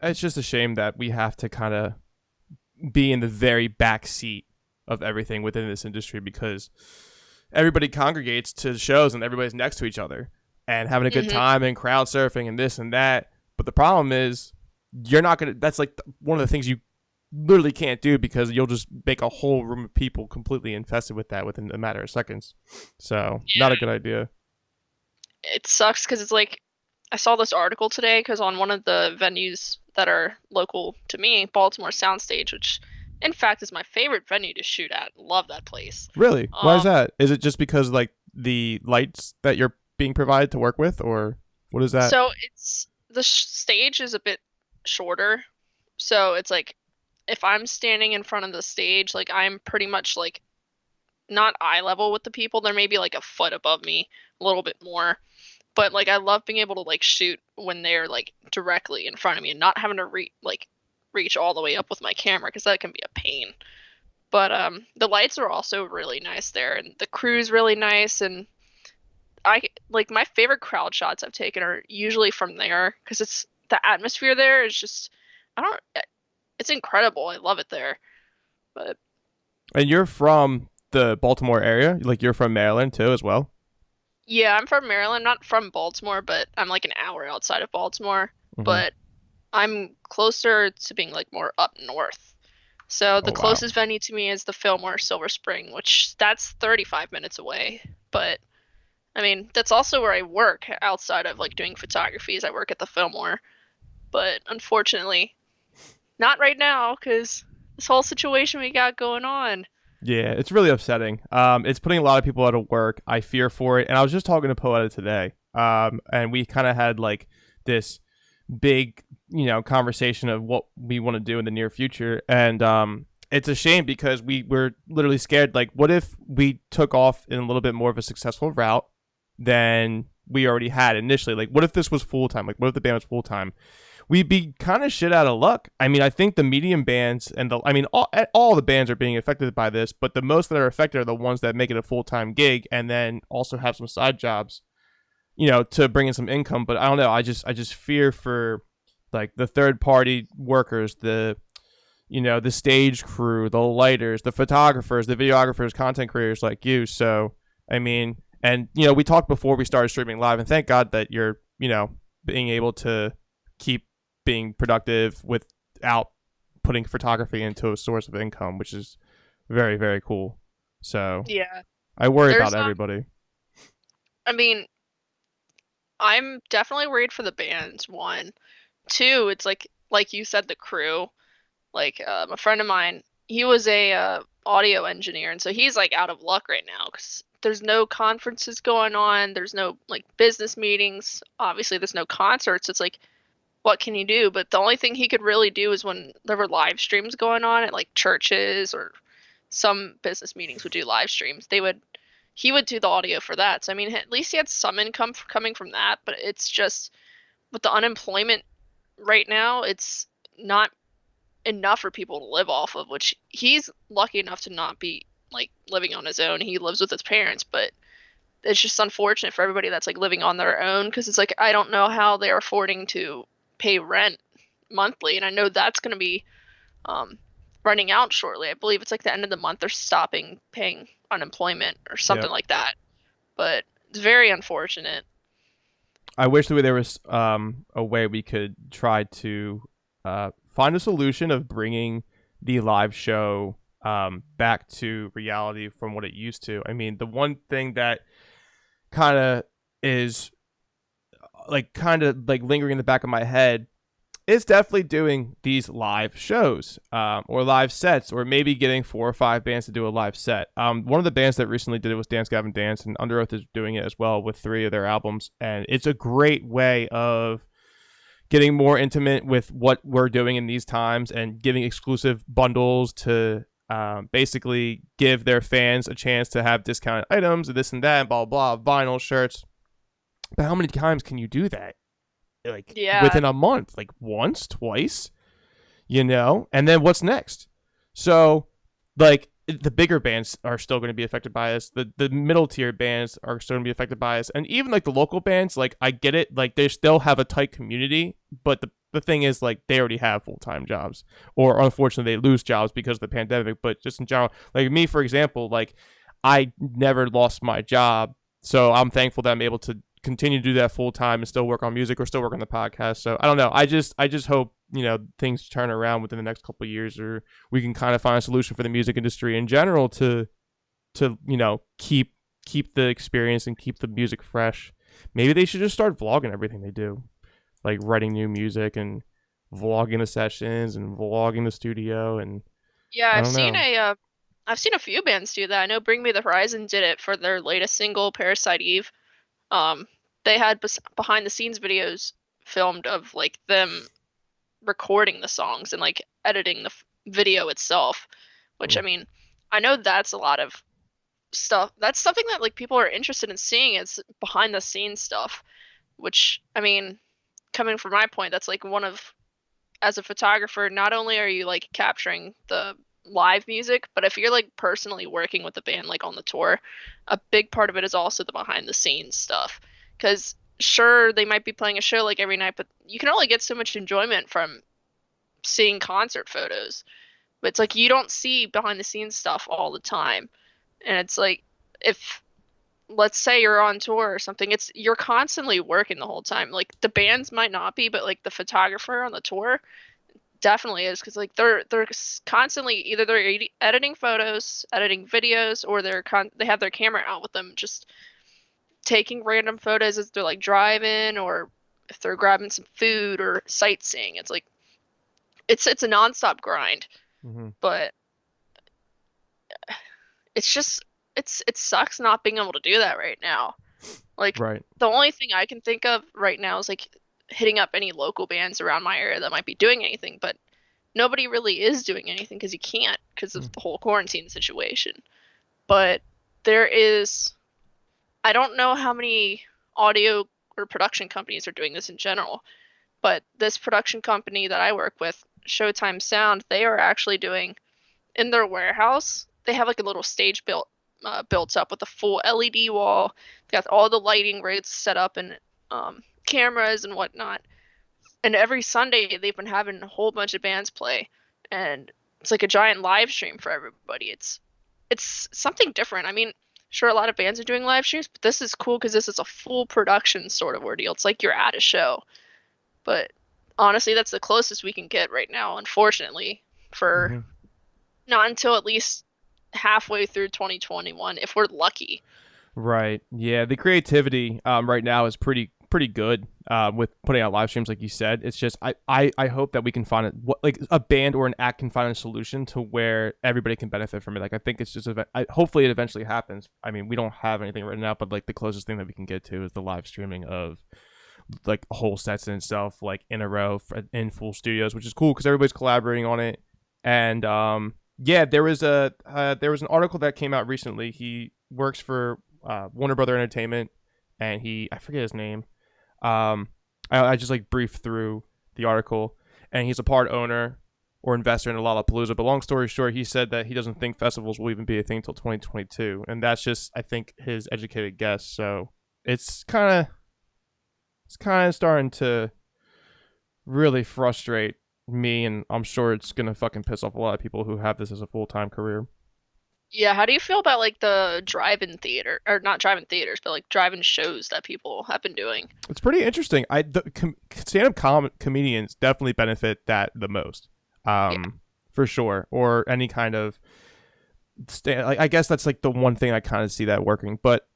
it's just a shame that we have to kind of be in the very back seat of everything within this industry because everybody congregates to shows and everybody's next to each other and having a good Hmm. time and crowd surfing and this and that. But the problem is, you're not gonna. That's like one of the things you literally can't do because you'll just make a whole room of people completely infested with that within a matter of seconds. So, not a good idea. It sucks because it's like I saw this article today because on one of the venues that are local to me, Baltimore Soundstage, which in fact is my favorite venue to shoot at. Love that place. Really? Why is Um, that? Is it just because like the lights that you're being provided to work with, or what is that? so it's the stage is a bit shorter, so it's like if I'm standing in front of the stage, like I'm pretty much like not eye level with the people. They're maybe like a foot above me, a little bit more. But like I love being able to like shoot when they're like directly in front of me and not having to reach all the way up with my camera because that can be a pain. But the lights are also really nice there and the crew's really nice and I like my favorite crowd shots I've taken are usually from there because it's the atmosphere there is just I don't it's incredible. I love it there. But And you're from the Baltimore area, like you're from Maryland too, as well. yeah, I'm from Maryland, not from Baltimore, but I'm like an hour outside of Baltimore. Mm-hmm. But I'm closer to being like more up north. So Oh the wow. closest venue to me is the Fillmore Silver Spring, which that's 35 minutes away. But I mean, that's also where I work outside of like doing photography. I work at the Fillmore. But unfortunately, not right now because this whole situation we got going on. Yeah, it's really upsetting. It's putting a lot of people out of work. I fear for it. And I was just talking to Poeta today. And we kind of had like this big, conversation of what we want to do in the near future. And it's a shame because we were literally scared. Like, what if we took off in a little bit more of a successful route than we already had initially? Like, what if this was full time? Like, what if the band was full time? We'd be kind of shit out of luck. I mean, I think the medium bands and all the bands are being affected by this, but the most that are affected are the ones that make it a full time gig and then also have some side jobs, to bring in some income. But I don't know. I just fear for like the third party workers, the stage crew, the lighters, the photographers, the videographers, content creators like you. So I mean, and we talked before we started streaming live, and thank God that you're being able to keep being productive without putting photography into a source of income, which is very, very cool. So Yeah. I worry There's about everybody. I mean, I'm definitely worried for the bands, one. Two, it's like you said, the crew. Like a friend of mine, he was a audio engineer, and so he's like out of luck right now because there's no conferences going on. There's no like business meetings. Obviously, there's no concerts. It's like, what can you do? But the only thing he could really do is when there were live streams going on at like churches or some business meetings would do live streams. He would do the audio for that. So I mean, at least he had some income coming from that. But it's just with the unemployment right now, it's not enough for people to live off of, which he's lucky enough to not be like living on his own. He lives with his parents, but it's just unfortunate for everybody that's like living on their own because it's like I don't know how they're affording to pay rent monthly, and I know that's going to be um, running out shortly. I believe it's like the end of the month they're stopping paying unemployment or something Yep. like that. But it's very unfortunate. I wish that there was a way we could try to find a solution of bringing the live show back to reality from what it used to. I mean, the one thing that kind of is kind of lingering in the back of my head is definitely doing these live shows or live sets, or maybe getting 4 or 5 bands to do a live set. One of the bands that recently did it was Dance Gavin Dance, and Under Oath is doing it as well with 3 of their albums, and it's a great way of getting more intimate with what we're doing in these times and giving exclusive bundles to basically give their fans a chance to have discounted items and this and that and blah blah, vinyl shirts. But how many times can you do that? Like Yeah, within a month, like once, twice, and then what's next? So like the bigger bands are still going to be affected by this. The middle tier bands are still going to be affected by this, and even like the local bands, like I get it, like they still have a tight community, but the thing is, like, they already have full-time jobs, or unfortunately they lose jobs because of the pandemic. But just in general, like me, for example, like I never lost my job, so I'm thankful that I'm able to continue to do that full time and still work on music or still work on the podcast. So I don't know. I just hope, things turn around within the next couple of years, or we can kind of find a solution for the music industry in general to keep the experience and keep the music fresh. Maybe they should just start vlogging everything they do, like writing new music and vlogging the sessions and vlogging the studio. And Yeah, I don't know. I've seen a few bands do that. I know Bring Me the Horizon did it for their latest single, Parasite Eve. Um, they had behind the scenes videos filmed of like them recording the songs and like editing the video itself, which I mean, I know that's a lot of stuff. That's something that like people are interested in seeing is behind the scenes stuff, which I mean, coming from my point, that's like one of as a photographer, not only are you like capturing the live music, but if you're like personally working with the band like on the tour, a big part of it is also the behind the scenes stuff. Because sure, they might be playing a show like every night, but you can only get so much enjoyment from seeing concert photos. But it's like you don't see behind the scenes stuff all the time. And it's like if let's say you're on tour or something, it's you're constantly working the whole time. Like the bands might not be, but like the photographer on the tour definitely is because like they're constantly either they're editing photos, editing videos, or they have their camera out with them, just taking random photos as they're like driving or if they're grabbing some food or sightseeing. It's like it's a nonstop grind, Mm-hmm. but it's just it sucks not being able to do that right now. Like Right. the only thing I can think of right now is like hitting up any local bands around my area that might be doing anything, but nobody really is doing anything because you can't because of the whole quarantine situation. But there is, I don't know how many audio or production companies are doing this in general, but this production company that I work with, Showtime Sound, they are actually doing in their warehouse. They have like a little stage built up with a full LED wall. They got all the lighting rigs set up and cameras and whatnot. And every Sunday they've been having a whole bunch of bands play, and it's like a giant live stream for everybody. It's something different. I mean, sure, a lot of bands are doing live streams, but this is cool because this is a full production sort of ordeal. It's like you're at a show. But honestly, that's the closest we can get right now, unfortunately, for Mm-hmm. not until at least halfway through 2021, if we're lucky. Right. Yeah. The creativity right now is pretty good with putting out live streams, like you said. It's just I hope that we can find like a band or an act can find a solution to where everybody can benefit from it. Like I think it's just hopefully it eventually happens. I mean, we don't have anything right now, but like the closest thing that we can get to is the live streaming of like whole sets in itself, like in a row in full studios, which is cool because everybody's collaborating on it. And yeah, there was an article that came out recently. He works for Warner Brother Entertainment, and I forget his name. I just like briefed through the article, and he's a part owner or investor in Lollapalooza. But long story short, he said that he doesn't think festivals will even be a thing until 2022, and that's just I think his educated guess. So it's kind of starting to really frustrate me, and I'm sure it's gonna fucking piss off a lot of people who have this as a full-time career. Yeah, how do you feel about like the drive-in theater or not drive-in theaters, but like drive-in shows that people have been doing? It's pretty interesting. Stand-up comedians definitely benefit that the most, Yeah. for sure. Or any kind of like I guess that's like the one thing I kind of see that working. But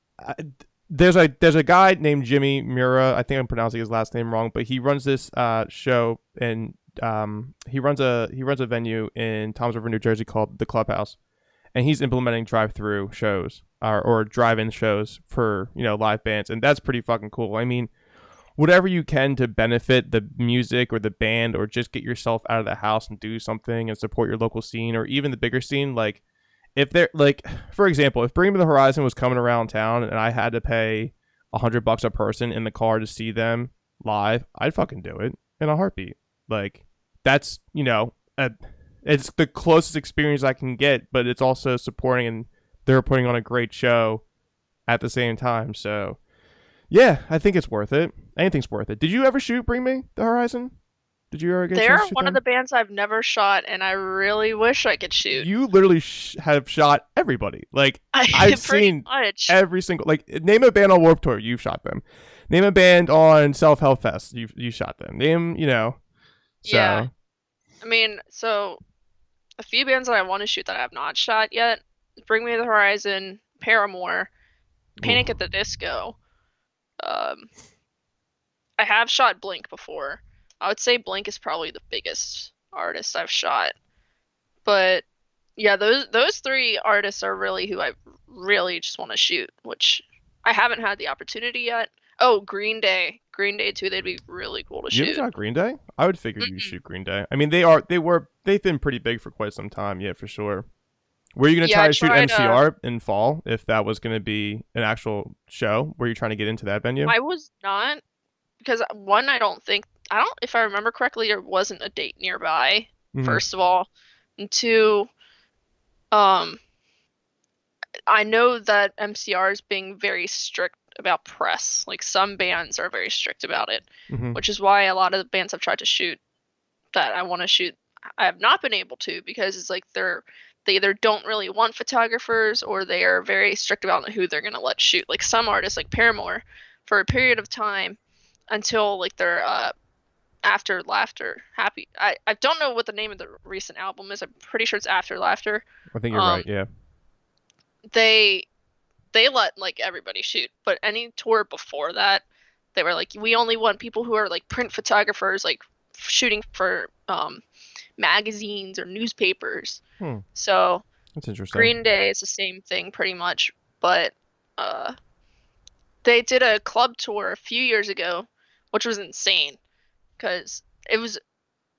there's a guy named Jimmy Mura. I think I'm pronouncing his last name wrong, but he runs this show and he runs a venue in Toms River, New Jersey called the Clubhouse, and he's implementing drive-through shows or drive-in shows for live bands, and that's pretty fucking cool. I mean, whatever you can to benefit the music or the band, or just get yourself out of the house and do something and support your local scene or even the bigger scene. Like if they're like, for example, if Bring Me the Horizon was coming around town and I had to pay $100 a person in the car to see them live, I'd fucking do it in a heartbeat. Like that's it's the closest experience I can get, but it's also supporting, and they're putting on a great show at the same time. So yeah, I think it's worth it. Anything's worth it. Did you ever shoot Bring Me the Horizon? Did you ever get a chance They're to shoot one of them? the bands I've never shot, and I really wish I could shoot. You literally have shot everybody. Like I I've pretty seen much. every single like name a band on Warped Tour, you've shot them. Name a band on Self Help Fest, you shot them. Name Yeah. so I mean, so a few bands that I want to shoot that I have not shot yet: Bring Me the Horizon, Paramore, Panic at ooh. the Disco. Um, I have shot Blink before. I would say Blink is probably the biggest artist I've shot. But yeah, those three artists are really who I really just want to shoot, which I haven't had the opportunity yet. Oh, Green Day. Green Day too, they'd be really cool to You haven't shoot. shot Green Day? I would figure you Mm-mm. shoot Green Day. I mean they've been pretty big for quite some time, yeah, for sure. Were you gonna Yeah, try I to shoot tried MCR in fall if that was gonna be an actual show? Were you trying to get into that venue? I was not, because one, I don't, if I remember correctly, there wasn't a date nearby, Mm-hmm. first of all. And two, um, I know that MCR is being very strict about press. Like some bands are very strict about it, Mm-hmm. which is why a lot of the bands I've tried to shoot that I want to shoot, I have not been able to, because it's like they either don't really want photographers, or they are very strict about who they're gonna let shoot. Like some artists, like Paramore, for a period of time until like their After Laughter, Happy. I don't know what the name of the recent album is. I'm pretty sure it's After Laughter. I think you're Um, right, yeah. they they let like everybody shoot, but any tour before that, they were like, we only want people who are like print photographers, like shooting for magazines or newspapers. Hmm. So That's interesting. Green Day is the same thing pretty much, but uh, they did a club tour a few years ago, which was insane because it was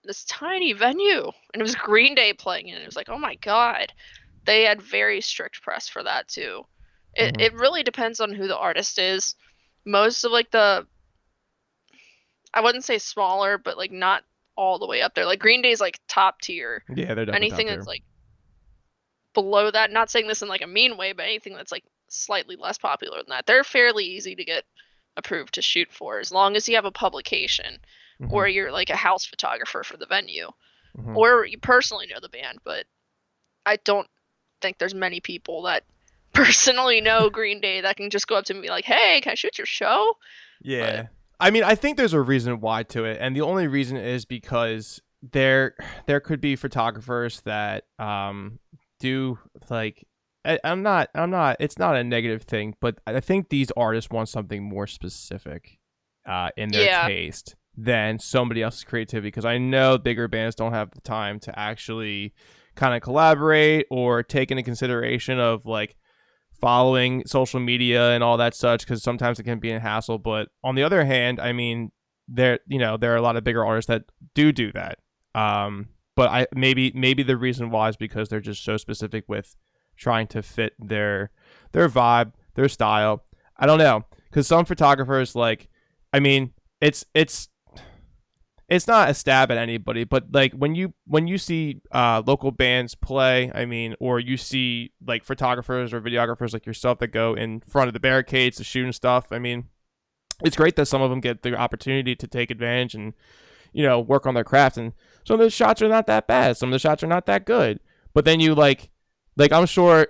this tiny venue and it was Green Day playing, and it was like, oh my god. They had very strict press for that too. It Mm-hmm. it really depends on who the artist is. Most of like the, I wouldn't say smaller, but like not all the way up there. Like Green Day's like top tier. Yeah, they're definitely top Anything tier. that's like below that, not saying this in like a mean way, but anything that's like slightly less popular than that, they're fairly easy to get approved to shoot for, as long as you have a publication Mm-hmm. or you're like a house photographer for the venue, Mm-hmm. or you personally know the band. But I don't think there's many people that personally know Green Day that can just go up to me and be like, "Hey, can I shoot your show?" But Yeah. I mean, I think there's a reason why to it, and the only reason is because there could be photographers that do like I'm not it's not a negative thing, but I think these artists want something more specific in their yeah, taste than somebody else's creativity, because I know bigger bands don't have the time to actually kind of collaborate or take into consideration of like following social media and all that such, because sometimes it can be a hassle. But on the other hand, I mean, there are a lot of bigger artists that do that. But I maybe the reason why is because they're just so specific with trying to fit their vibe, their style. I don't know, because some photographers like, I mean, it's not a stab at anybody, but like when you see local bands play, I mean, or you see like photographers or videographers like yourself that go in front of the barricades to shoot and stuff. I mean, it's great that some of them get the opportunity to take advantage and work on their craft. And some of the shots are not that bad. Some of the shots are not that good. But then you like I'm sure.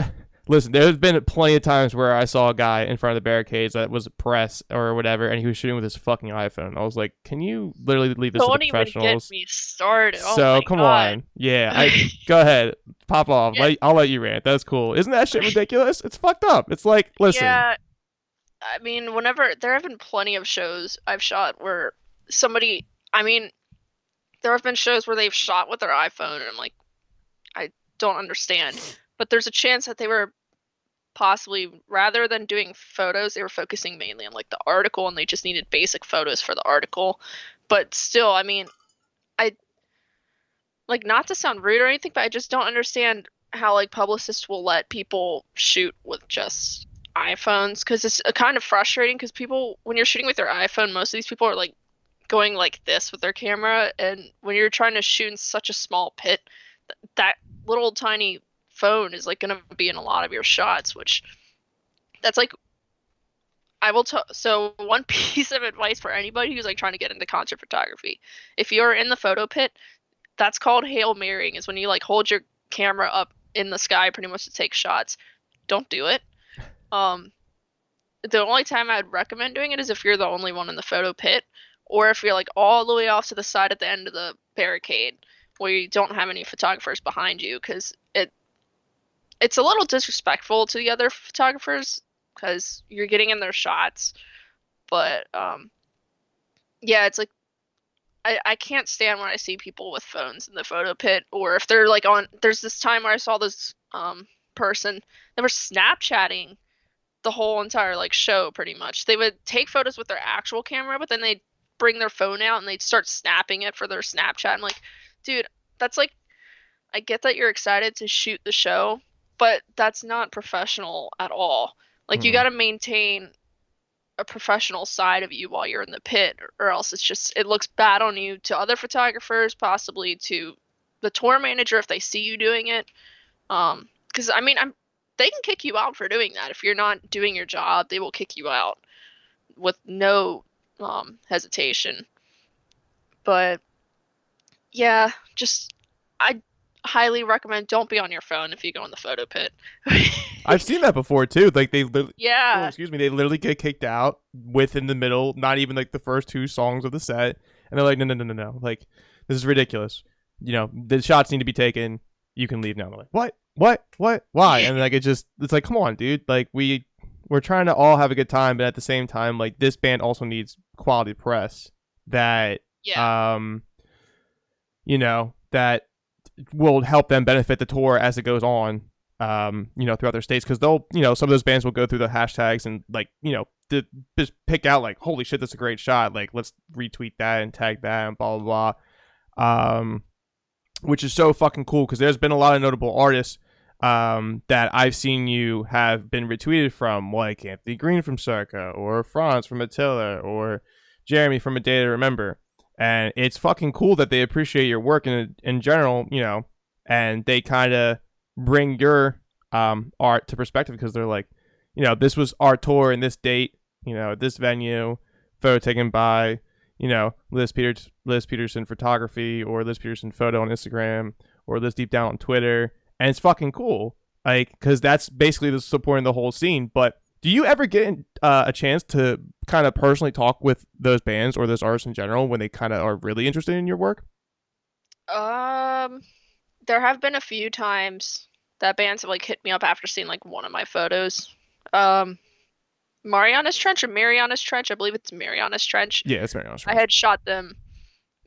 Listen, there's been plenty of times where I saw a guy in front of the barricades that was press or whatever, and he was shooting with his fucking iPhone. I was like, can you literally leave this to the don't even get professionals? me started. Oh So my come god. on, yeah, I go ahead, pop off. Yeah, I'll let you rant. That's cool. Isn't that shit ridiculous? It's fucked up. It's like, listen, yeah. I mean, whenever there have been plenty of shows I've shot where somebody, I mean, there have been shows where they've shot with their iPhone, and I'm like, I don't understand. But there's a chance that they were possibly, rather than doing photos, they were focusing mainly on like the article, and they just needed basic photos for the article. But still, I mean, I, like, not to sound rude or anything, but I just don't understand how like publicists will let people shoot with just iPhones, because it's kind of frustrating, because people, when you're shooting with your iPhone, most of these people are like going like this with their camera, and when you're trying to shoot in such a small pit, that little tiny phone is like going to be in a lot of your shots, which, that's like, I will tell. So one piece of advice for anybody who's like trying to get into concert photography: if you're in the photo pit, that's called Hail Marrying. Is when you like hold your camera up in the sky pretty much to take shots. Don't do it. Um, the only time I'd recommend doing it is if you're the only one in the photo pit, or if you're like all the way off to the side at the end of the barricade where you don't have any photographers behind you, because it's a little disrespectful to the other photographers because you're getting in their shots. But yeah, it's like I can't stand when I see people with phones in the photo pit, or if they're like on. There's this time where I saw this person. They were Snapchatting the whole entire like show pretty much. They would take photos with their actual camera, but then they'd bring their phone out and they'd start snapping it for their Snapchat. I'm like, dude, that's like, I get that you're excited to shoot the show, but that's not professional at all. Like you got Mm. to maintain a professional side of you while you're in the pit, or else it's just it looks bad on you to other photographers, possibly to the tour manager if they see you doing it. Because I mean, they can kick you out for doing that. If you're not doing your job, they will kick you out with no hesitation. But yeah, just I highly recommend don't be on your phone if you go in the photo pit. I've seen that before too. Like oh, Yeah, excuse me, they literally get kicked out within the middle, not even like the first two songs of the set, and they're like, no, no, no, no, no, like this is ridiculous. You know, the shots need to be taken. You can leave now. And they're like, what, why? And like it's like, come on, dude. Like we're trying to all have a good time, but at the same time, like this band also needs quality press that yeah, um that will help them benefit the tour as it goes on, throughout their states. Because they'll, some of those bands will go through the hashtags and like, just pick out like, holy shit, that's a great shot. Like, let's retweet that and tag that and blah, blah, blah. Which is so fucking cool because there's been a lot of notable artists that I've seen you have been retweeted from, like Anthony Green from Circa, or Franz from Attila, or Jeremy from A Day to Remember. And it's fucking cool that they appreciate your work in general, and they kind of bring your art to perspective because they're like, this was our tour in this date, at this venue, photo taken by, Liz Peterson photography, or Liz Peterson photo on Instagram, or Liz Deep Down on Twitter. And it's fucking cool, like, because that's basically the supporting the whole scene. But do you ever get a chance to kind of personally talk with those bands or those artists in general when they kind of are really interested in your work? um, there have been a few times that bands have like hit me up after seeing like one of my photos. Um, Mariana's Trench or Mariana's Trench, I believe it's Mariana's Trench. Yeah, it's very honest. I had shot them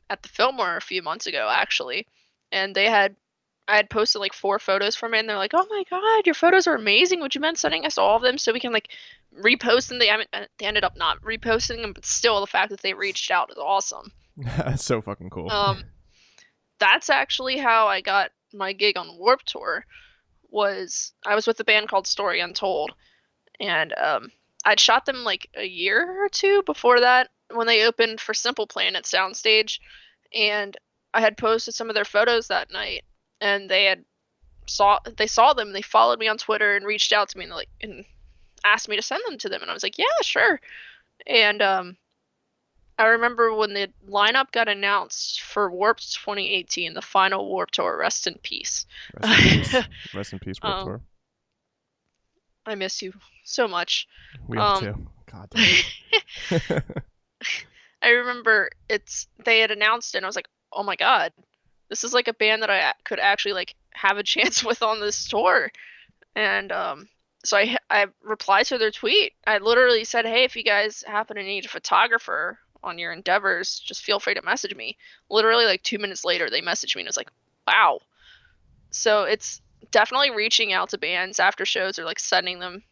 at the Fillmore a few months ago actually, and I had posted like 4 photos from it, and they're like, "Oh my God, your photos are amazing. Would you mind sending us all of them so we can like repost them?" They ended up not reposting them, but still, the fact that they reached out is awesome. That's so fucking cool. Um, that's actually how I got my gig on Warped Tour. Was I was with a band called Story Untold, and I'd shot them like a year or two before that when they opened for Simple Plan at Soundstage, and I had posted some of their photos that night, and they saw them, they followed me on Twitter and reached out to me and like and asked me to send them to them, and I was like, yeah, sure. And I remember when the lineup got announced for Warped 2018, the final Warped Tour, rest in peace. Rest in peace. Rest in peace, Warped um, Tour. I miss you so much. We all Um, too. God damn. I remember they had announced it, and I was like, oh my God, this is like a band that I could actually like have a chance with on this tour. And so I replied to their tweet. I literally said, hey, if you guys happen to need a photographer on your endeavors, just feel free to message me. Literally like 2 minutes later, they messaged me, and I was like, wow. So it's definitely reaching out to bands after shows, or like sending them,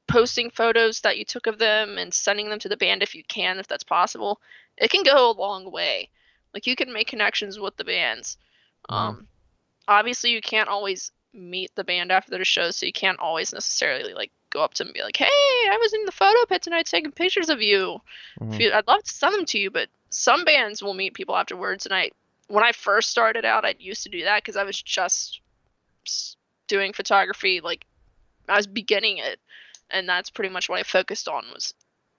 posting photos that you took of them and sending them to the band if you can, if that's possible. It can go a long way. Like you can make connections with the bands. Mhm. Um, Obviously you can't always meet the band after their shows, so you can't always necessarily like go up to them and be like, "Hey, I was in the photo pit tonight taking pictures of you. Mhm. I'd love to send them to you." But some bands will meet people afterwards, and when I first started out, I used to do that because I was just doing photography, like I was beginning it, and that's pretty much what I focused on was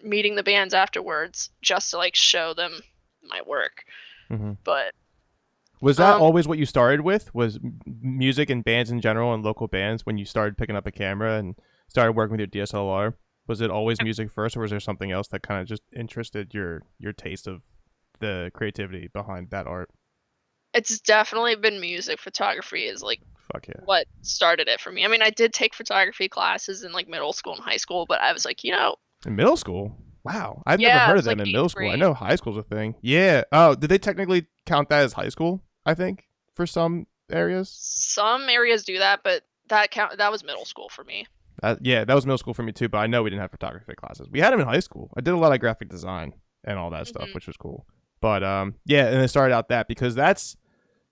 meeting the bands afterwards just to like show them my work. Hmm. But Was that um, always what you started with? Was music and bands in general and local bands when you started picking up a camera and started working with your DSLR? Was it always music first, or was there something else that kind of just interested your taste of the creativity behind that art? it's definitely been music. Photography is like Fuck yeah. what started it for me. I mean, I did take photography classes in like middle school and high school, but I was like, In middle school? Wow. I've never yeah, heard it of was them like in middle eighth school. I grade. know high school's a thing. Yeah. Oh, did they technically count that as high school? I think for some areas. Some areas do that, but that was middle school for me. Yeah, that was middle school for me too, but I know we didn't have photography classes. We had them in high school. I did a lot of graphic design and all that stuff, Hmm. which was cool. But yeah, and it started out that because that's,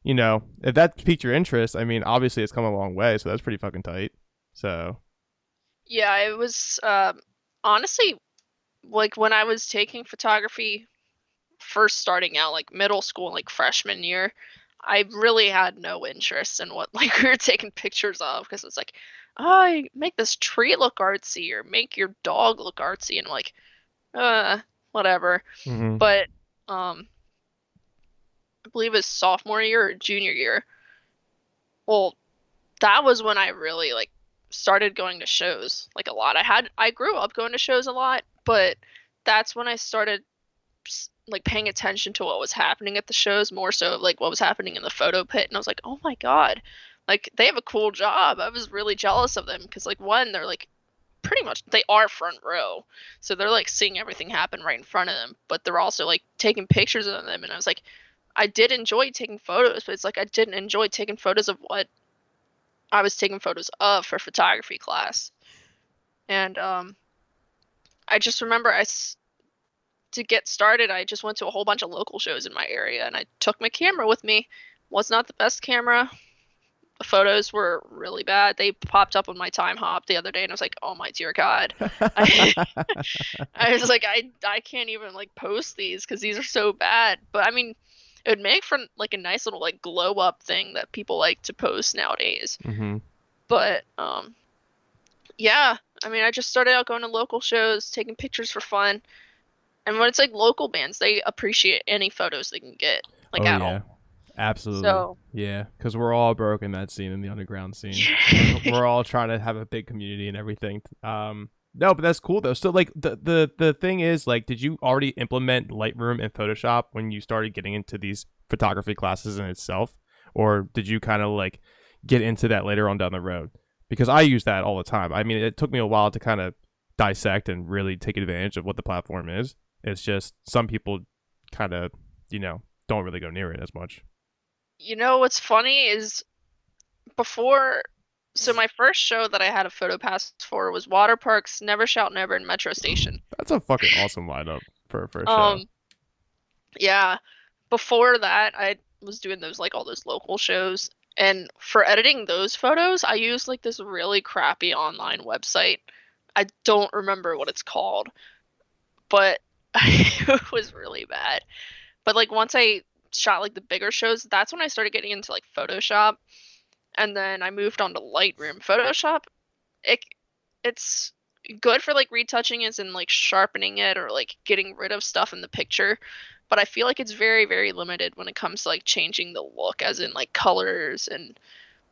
if that piqued your interest, I mean, obviously it's come a long way, so that's pretty fucking tight. So, Yeah, it was honestly like when I was taking photography first starting out, like middle school, like freshman year, I really had no interest in what like we were taking pictures of because it's like, oh, make this tree look artsy or make your dog look artsy and like, uh, whatever. hmm. But um, I believe it's sophomore year or junior year. Well, that was when I really like started going to shows like a lot. I grew up going to shows a lot, but that's when I started like paying attention to what was happening at the shows more so like what was happening in the photo pit, and I was like, "Oh my God. Like they have a cool job." I was really jealous of them because like one, they're like pretty much they are front row. So they're like seeing everything happen right in front of them, but they're also like taking pictures of them, and I was like I did enjoy taking photos, but it's like I didn't enjoy taking photos of what I was taking photos of for photography class. And I just remember to get started, I just went to a whole bunch of local shows in my area and I took my camera with me. Was not the best camera. The photos were really bad. They popped up on my time hop the other day and I was like, "Oh my dear God." I I was like I can't even like post these cuz these are so bad. But I mean, it would make for like a nice little like glow up thing that people like to post nowadays. hmm. But yeah, I mean, I just started out going to local shows, taking pictures for fun. And when it's like local bands, they appreciate any photos they can get, like Oh at all. yeah, absolutely. So, Yeah, because we're all broke in that scene, in the underground scene. yeah. We're all trying to have a big community and everything. No, but that's cool though. So like the thing is, like, did you already implement Lightroom and Photoshop when you started getting into these photography classes in itself, or did you kind of like get into that later on down the road? Because I use that all the time. I mean, it took me a while to kind of dissect and really take advantage of what the platform is. It's just some people kind of, don't really go near it as much. You know what's funny is before, so my first show that I had a photo pass for was Water Parks, Never Shout Never, and Metro Station. That's a fucking awesome lineup for a first show. Um, yeah. Before that, I was doing those like all those local shows. And for editing those photos, I used like this really crappy online website. I don't remember what it's called, but it was really bad. But like once I shot like the bigger shows, that's when I started getting into like Photoshop, and then I moved on to Lightroom. Photoshop, it it's good for like retouching it and like sharpening it or like getting rid of stuff in the picture, but I feel like it's very very limited when it comes to like changing the look, as in like colors and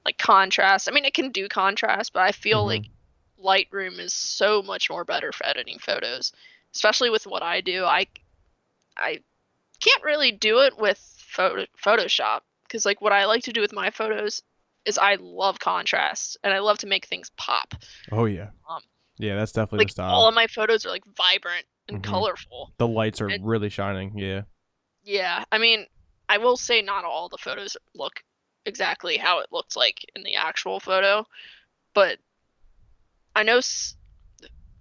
like contrast. I mean, it can do contrast, but I feel Mm-hmm. like Lightroom is so much more better for editing photos, especially with what I do. I can't really do it with Photoshop because like what I like to do with my photos is I love contrast and I love to make things pop. Oh yeah, Um, yeah. That's definitely the like all style. of my photos are like vibrant and Mm-hmm. colorful. The lights are And really shining. Yeah. yeah, I mean, I will say not all the photos look exactly how it looked like in the actual photo, but I know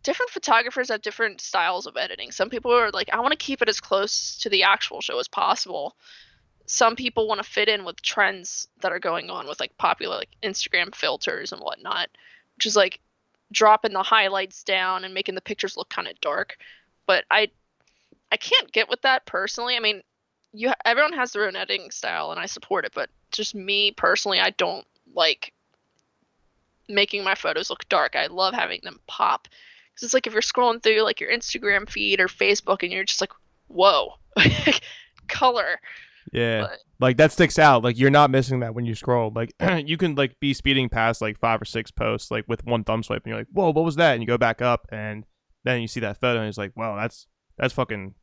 different photographers have different styles of editing. Some people are like, I want to keep it as close to the actual show as possible. Some people want to fit in with trends that are going on with like popular like Instagram filters and whatnot, which is like dropping the highlights down and making the pictures look kind of dark. But I can't get with that personally. I mean, everyone has their own editing style and I support it, but just me personally, I don't like making my photos look dark. I love having them pop Because it's like if you're scrolling through like your Instagram feed or Facebook and you're just like, whoa, color. Yeah. But Like that sticks out. Like you're not missing that when you scroll. Like you can like be speeding past like 5 or 6 posts like with one thumb swipe and you're like, whoa, what was that? And you go back up and then you see that photo and it's like, wow, that's fucking,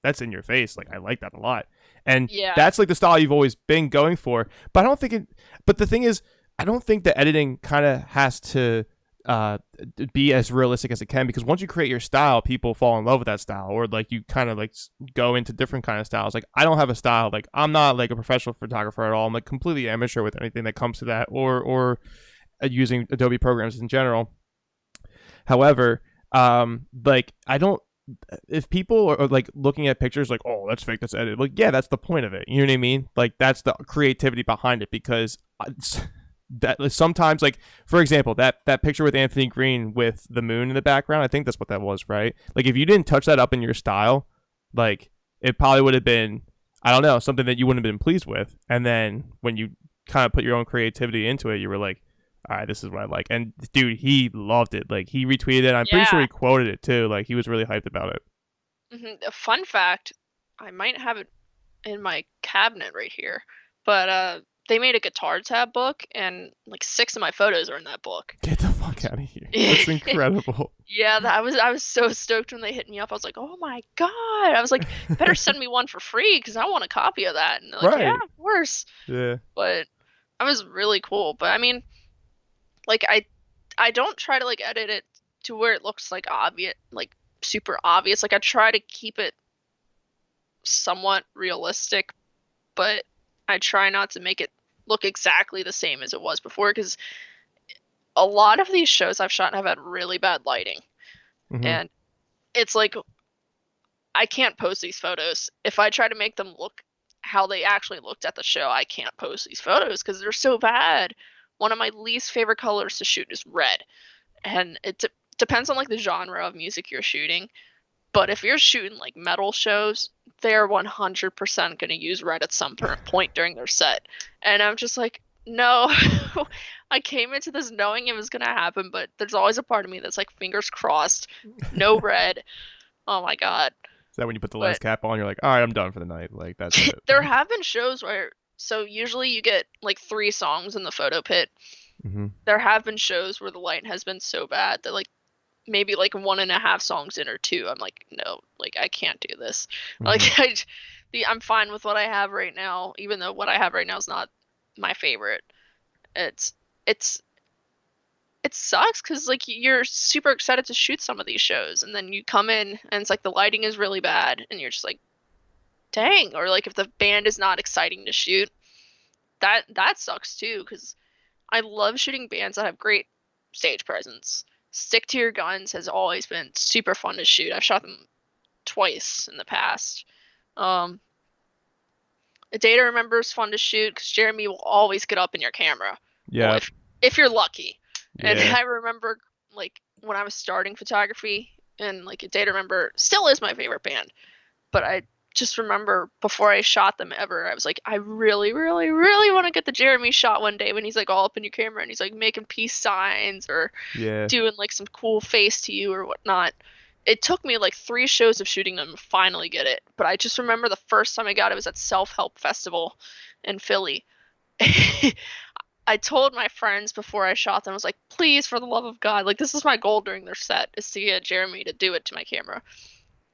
that's in your face. Like I like that a lot. And yeah, that's like the style you've always been going for. But I don't think it but the thing is, I don't think the editing kinda has to uh be as realistic as it can, because once you create your style, people fall in love with that style, or like you kind of like go into different kind of styles. Like I don't have a style. Like I'm not like a professional photographer at all. I'm like completely amateur with anything that comes to that, or using Adobe programs in general. However, like I don't. If people are like looking at pictures like, oh, that's fake, that's edited. Like, yeah, that's the point of it. You know what I mean? Like that's the creativity behind it, because that sometimes, like for example, that picture with Anthony Green with the moon in the background, I think that's what that was, right? Like if you didn't touch that up in your style, like it probably would have been, I don't know, something that you wouldn't have been pleased with. And then when you kind of put your own creativity into it, you were like, all right, this is what I like. And dude, he loved it. Like he retweeted it. I'm pretty sure yeah. he quoted it too. Like he was really hyped about it. A fun fact, I might have it in my cabinet right here, but they made a guitar tab book, and like 6 of my photos are in that book. Get the fuck out of here. That's incredible. Yeah, I was so stoked when they hit me up. I was like, "Oh my God." I was like, "Better send me one for free because I want a copy of that." And they're like, "Yeah, Right. of course." Yeah. But I was really cool. But I mean, like I don't try to like edit it to where it looks like obvious, like super obvious. Like I try to keep it somewhat realistic, but I try not to make it look exactly the same as it was before, because a lot of these shows I've shot have had really bad lighting. Mm-hmm. And it's like I can't post these photos. If I try to make them look how they actually looked at the show, I can't post these photos because they're so bad. One of my least favorite colors to shoot is red. And it depends on like the genre of music you're shooting. But if you're shooting like metal shows, they're 100% going to use red at some point during their set. And I'm just like, no, I came into this knowing it was going to happen, but there's always a part of me that's like, fingers crossed, no red. Oh my God. Is that when you put the lens But cap on, you're like, all right, I'm done for the night. Like that's it. there have been shows where, so usually you get like 3 songs in the photo pit. Mm-hmm. There have been shows where the light has been so bad that like maybe like 1.5 songs in or 2, I'm like, no, like I can't do this. Like Mm-hmm. I'm fine with what I have right now, even though what I have right now is not my favorite. It's it's it sucks because like you're super excited to shoot some of these shows, and then you come in and it's like the lighting is really bad, and you're just like, dang. Or like if the band is not exciting to shoot, that sucks too, because I love shooting bands that have great stage presence. Stick to Your Guns has always been super fun to shoot. I've shot them twice in the past. Um, A Day to Remember is fun to shoot because Jeremy will always get up in your camera. Well, Yeah. if you're lucky. And Yeah. I remember like when I was starting photography, and like A Day to Remember still is my favorite band, but I just remember before I shot them ever, I was like, I really, really, really want to get the Jeremy shot one day when he's like all up in your camera and he's like making peace signs or Yeah. doing like some cool face to you or whatnot. It took me like 3 shows of shooting them to finally get it. But I just remember the first time I got it was at Self Help Festival in Philly. I told my friends before I shot them, I was like, please, for the love of God, like this is my goal during their set, is to get Jeremy to do it to my camera.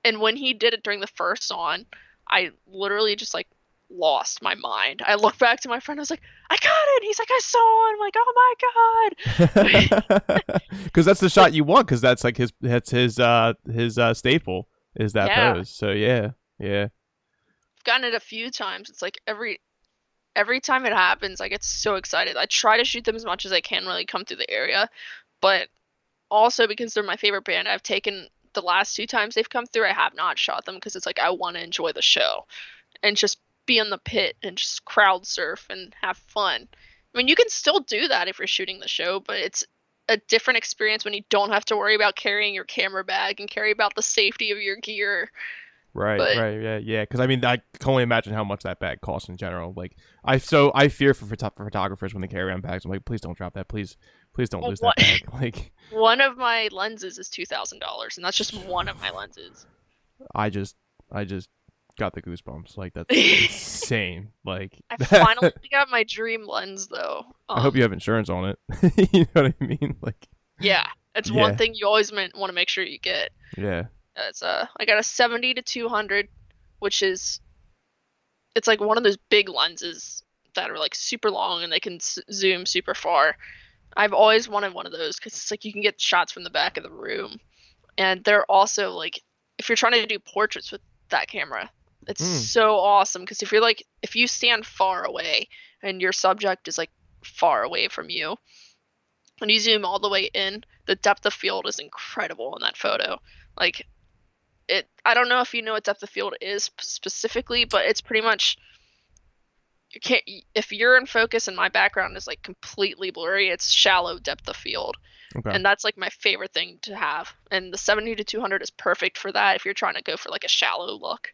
And when he did it during the first song, I literally just like lost my mind. I looked back to my friend, I was like, I got it. He's like, I saw it. I'm like, oh my God. Because that's the But shot you want. Because that's like his staple is that yeah, pose. So yeah. Yeah. I've gotten it a few times. It's like every time it happens, I get so excited. I try to shoot them as much as I can when they come through the area, but also because they're my favorite band, I've taken the last 2 times they've come through, I have not shot them because it's like I want to enjoy the show and just be in the pit and just crowd surf and have fun. I mean, you can still do that if you're shooting the show, but it's a different experience when you don't have to worry about carrying your camera bag and carry about the safety of your gear. Right, But right, yeah, yeah. Because I mean, I can only imagine how much that bag costs in general. Like, I fear for photographers when they carry around bags. I'm like, please don't drop that. Please don't lose that what bag. Like, one of my lenses is $2,000, and that's just one of my lenses. I just, I just got the goosebumps. Like, that's I insane. Like, finally I got my dream lens though. hope you have insurance on it. You know what I mean? Like, Yeah, it's one yeah, thing you always want to make sure you get. yeah. It's I got a 70 to 200, which is it's like one of those big lenses that are like super long and they can zoom super far. I've always wanted one of those because it's like you can get shots from the back of the room, and they're also like if you're trying to do portraits with that camera, it's Mm, so awesome because if you stand far away and your subject is like far away from you, and you zoom all the way in, the depth of field is incredible in that photo. Like I don't know if you know what depth of field is specifically, but it's pretty much you can't if you're in focus and my background is like completely blurry, it's shallow depth of field. okay. And that's like my favorite thing to have. And the 70 to 200 is perfect for that if you're trying to go for like a shallow look.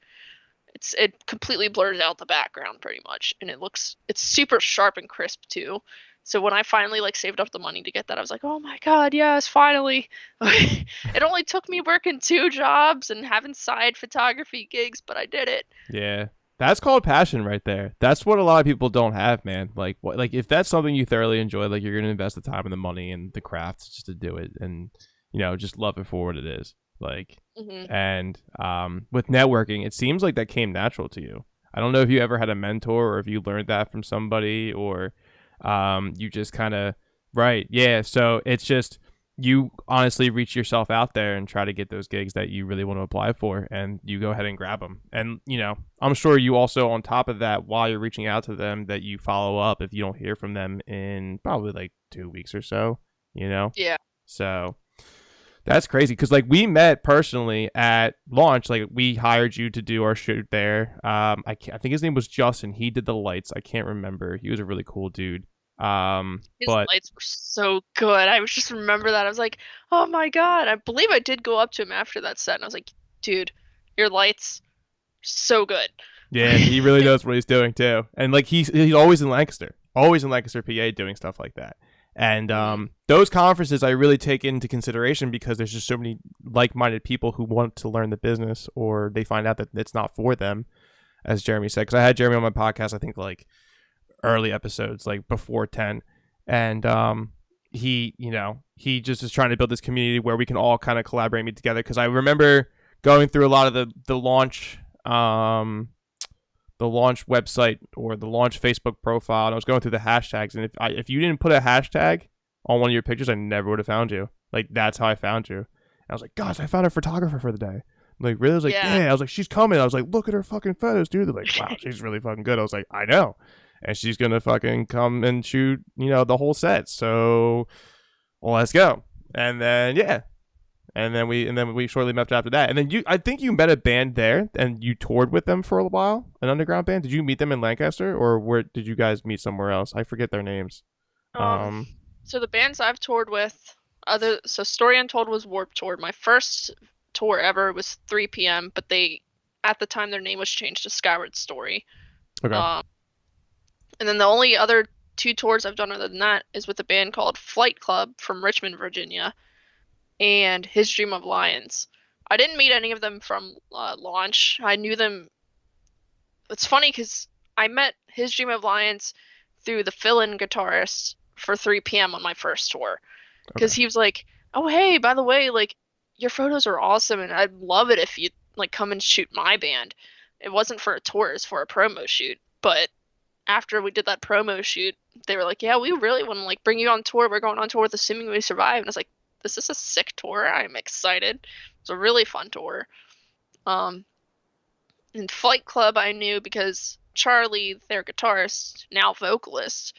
It completely blurs out the background pretty much, and it's super sharp and crisp too. So when I finally like saved up the money to get that, I was like, "Oh my God, yes, finally!" It only took me working 2 jobs and having side photography gigs, but I did it. Yeah. That's called passion right there. That's what a lot of people don't have, man. Like like if that's something you thoroughly enjoy, like you're gonna invest the time and the money and the craft just to do it and just love it for what it is. Like Hmm. and with networking, it seems like that came natural to you. I don't know if you ever had a mentor or if you learned that from somebody or you just kind of right. Yeah, so it's just you honestly reach yourself out there and try to get those gigs that you really want to apply for and you go ahead and grab them and I'm sure you also on top of that while you're reaching out to them that you follow up if you don't hear from them in probably like 2 weeks or so Yeah. so that's crazy because like we met personally at launch like we hired you to do our shoot there I think his name was Justin. He did the lights. I can't remember. He was a really cool dude. His But lights were so good. I was just remember that. I was like, "Oh my God." I believe I did go up to him after that set and I was like, "Dude, your lights so good." yeah, he really knows what he's doing too. And like he's always in Lancaster, PA, doing stuff like that. And Hmm. those conferences I really take into consideration because there's just so many like-minded people who want to learn the business, or they find out that it's not for them, as Jeremy said. Because I had Jeremy on my podcast, I think like early episodes, like before 10, and he just is trying to build this community where we can all kind of collaborate and meet together. Because I remember going through a lot of the launch website or the launch Facebook profile, and I was going through the hashtags. And if you didn't put a hashtag on one of your pictures, I never would have found you. Like that's how I found you. And I was like, gosh, I found a photographer for the day. I'm like, really? I was like, Yeah. yeah. I was like, she's coming. I was like, look at her fucking photos, dude. They're like, wow, she's really fucking good. I was like, I know. And she's gonna fucking come and shoot, the whole set. So, well, let's go. And then yeah, and then we shortly met after that. And then I think you met a band there, and you toured with them for a while, an underground band. Did you meet them in Lancaster, or where did you guys meet somewhere else? I forget their names. Um, Um, so the bands I've toured with, so Story Untold was Warped Tour. My first tour ever was 3 p.m., but at the time, their name was changed to Skyward Story. okay, Um, and then the only other 2 tours I've done other than that is with a band called Flight Club from Richmond, Virginia, and His Dream of Lions. I didn't meet any of them from launch. I knew them. It's funny because I met His Dream of Lions through the fill-in guitarist for 3 p.m. on my first tour okay. because he was like, "Oh hey, by the way, like your photos are awesome, and I'd love it if you like come and shoot my band." It wasn't for a tour; it's for a promo shoot. But after we did that promo shoot, they were like, "Yeah, we really want to like bring you on tour. We're going on tour with Assuming We Survive." And I was like, "This is a sick tour. I'm excited." It's a really fun tour. Um, and Flight Club I knew because Charlie, their guitarist, now vocalist,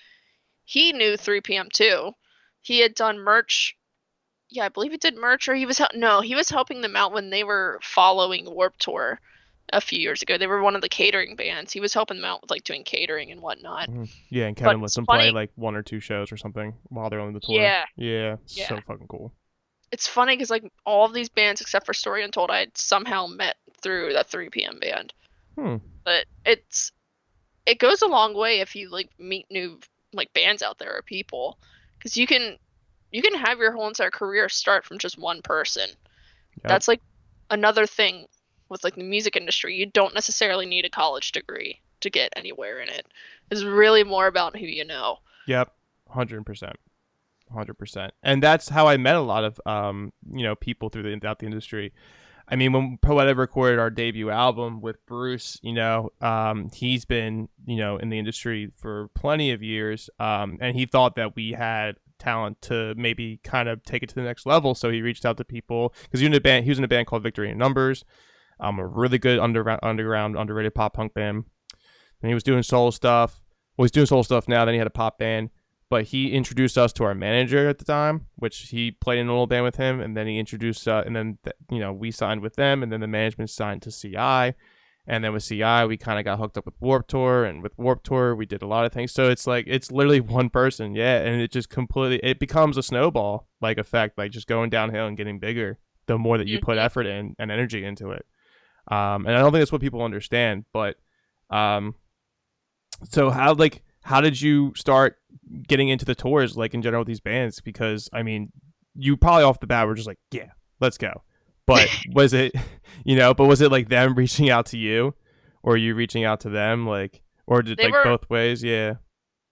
he knew 3 p.m. too. He had done merch. Yeah, I believe he did merch, or no, he was helping them out when they were following Warped Tour a few years ago. They were one of the catering bands. He was helping them out with like doing catering and whatnot. Yeah, and But Kevin lets it's them play funny. like 1 or 2 shows or something while they're on the tour. Yeah, Yeah, yeah. so fucking cool. It's funny because like all of these bands except for Story Untold, I had somehow met through the 3 p.m. band. Hmm. But it goes a long way if you like meet new like bands out there or people, because you can have your whole entire career start from just one person. Yep. That's like another thing with like the music industry. You don't necessarily need a college degree to get anywhere in it. It's really more about who you know. Yep. 100%. 100%. And that's how I met a lot of people throughout the industry. I mean, when Poeta recorded our debut album with Bruce, he's been, in the industry for plenty of years, and he thought that we had talent to maybe kind of take it to the next level. So he reached out to people because he was in a band called Victory in Numbers, a really good underground underrated pop punk band. And he was doing solo stuff. Well, he's doing solo stuff now. Then he had a pop band. But he introduced us to our manager at the time, which he played in a little band with him, and then he introduced, and then we signed with them, and then the management signed to CI, and then with CI we kind of got hooked up with Warped Tour, and with Warped Tour we did a lot of things. So it's like it's literally one person, yeah, and it becomes a snowball like effect, like just going downhill and getting bigger the more that you put effort in and energy into it. And I don't think that's what people understand, but so how did you start getting into the tours, like in general with these bands? Because I mean, you probably off the bat were just like, yeah, let's go. But was it, but was it like them reaching out to you, or you reaching out to them, like, or did They like were both ways? Yeah.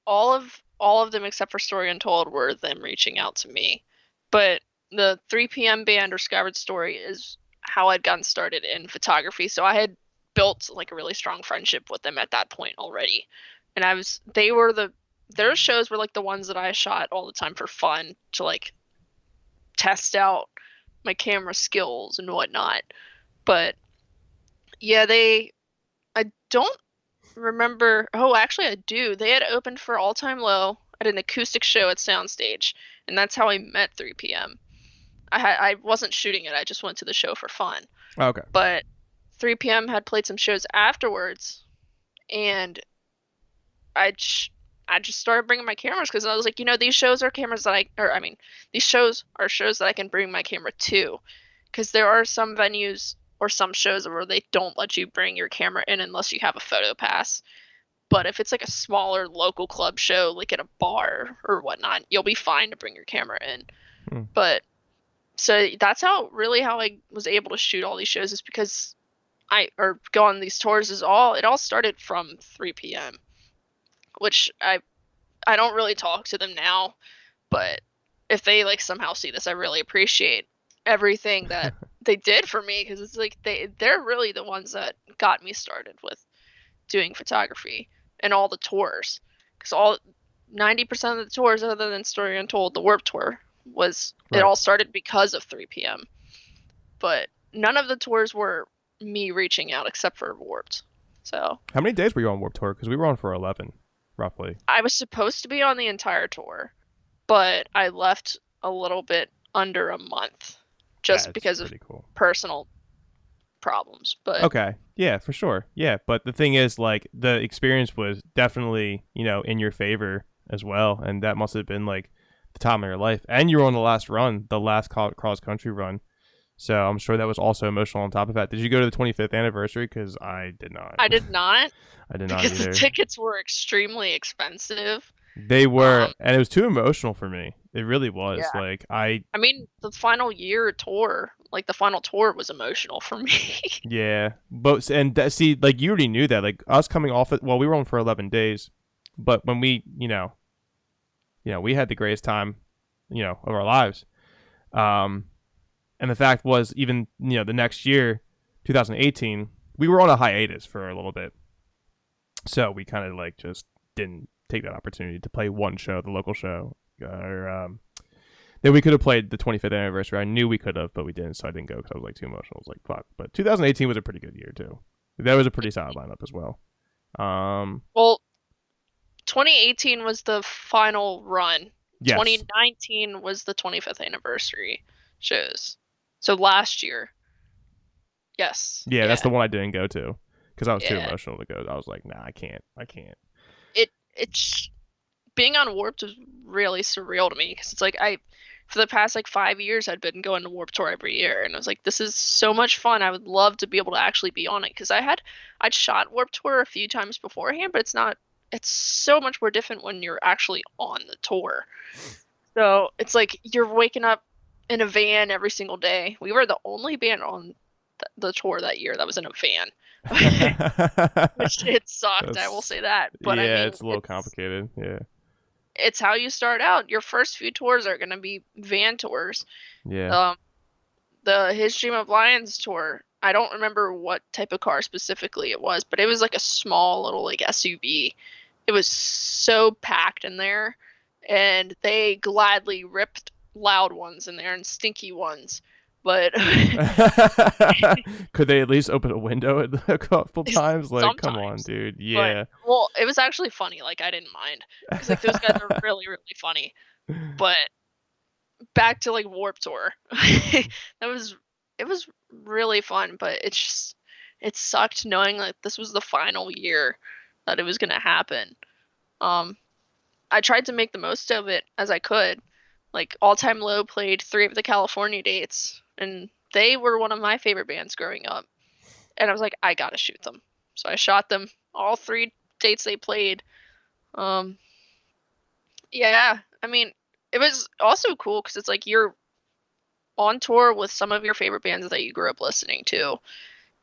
all of them except for Story Untold were them reaching out to me. But the 3 p.m. band or Skyward Story is how I'd gotten started in photography. So I had built like a really strong friendship with them at that point already. And their shows were like the ones that I shot all the time for fun to like test out my camera skills and whatnot. But yeah, I don't remember. Oh, actually, I do. They had opened for All Time Low at an acoustic show at Soundstage, and that's how I met 3 p.m. I wasn't shooting it. I just went to the show for fun. Okay. But 3 p.m. had played some shows afterwards, and I just started bringing my cameras because I was like, these shows are cameras that these shows are shows that I can bring my camera to, because there are some venues or some shows where they don't let you bring your camera in unless you have a photo pass. But if it's like a smaller local club show, like at a bar or whatnot, you'll be fine to bring your camera in. But so that's how I was able to shoot all these shows, is because or go on these tours it all started from 3 p.m. which I don't really talk to them now, but if they like somehow see this, I really appreciate everything that they did for me, because it's like they're really the ones that got me started with doing photography and all the tours, because 90% of the tours other than Story Untold, the Warped Tour, it all started because of 3 p.m. But none of the tours were me reaching out except for Warped. So how many days were you on Warped Tour? Because we were on for 11 roughly. I was supposed to be on the entire tour, but I left a little bit under a month just because of personal problems. But okay, yeah, for sure, yeah. But the thing is, like, the experience was definitely in your favor as well, and that must have been like the time of your life. And you were on the last cross country run. So I'm sure that was also emotional on top of that. Did you go to the 25th anniversary? Because I did not. I did not. I did not because either. The tickets were extremely expensive. They were, and it was too emotional for me. It really was. Yeah. Like I mean, the final year tour, like the final tour, was emotional for me. Yeah, but see, like you already knew that. Like us coming off it, well, we were on for 11 days, but when we, we had the greatest time, of our lives. And the fact was, even, the next year, 2018, we were on a hiatus for a little bit. So we kind of like just didn't take that opportunity to play one show, the local show. Then we could have played the 25th anniversary. I knew we could have, but we didn't, so I didn't go because I was like too emotional. I was like, fuck. But 2018 was a pretty good year too. That was a pretty solid lineup as well. Well, 2018 was the final run. Yes. 2019 was the 25th anniversary shows. So last year. Yes. Yeah, that's the one I didn't go to because I was too emotional to go. I was like, nah, I can't. It's being on Warped was really surreal to me, because it's like for the past like 5 years I'd been going to Warped Tour every year, and I was like, this is so much fun. I would love to be able to actually be on it because I'd shot Warped Tour a few times beforehand, but it's so much more different when you're actually on the tour. So it's like you're waking up in a van every single day. We were the only band on the tour that year that was in a van, which it sucked. I will That's say that. But I yeah, mean, it's a little complicated. Yeah. it's how you start out. Your first few tours are going to be van tours. Yeah. Um, the His Dream of Lions tour, I don't remember what type of car specifically it was, but it was like a small little like SUV. It was so packed in there, and they gladly ripped loud ones in there and stinky ones. But Could they at least open a window a couple times? Like, come on, sometimes. dude. But Yeah. well, it was actually funny. Like I didn't mind because like those guys are really really funny. But back to like Warp Tour. That was it was really fun, but it sucked knowing like this was the final year that it was gonna happen. Um, I tried to make the most of it as I could. Like All Time Low played 3 of the California dates, and they were one of my favorite bands growing up. And I was like, I gotta shoot them. So I shot them all 3 dates they played. Um, yeah, I mean, it was also cool because it's like you're on tour with some of your favorite bands that you grew up listening to,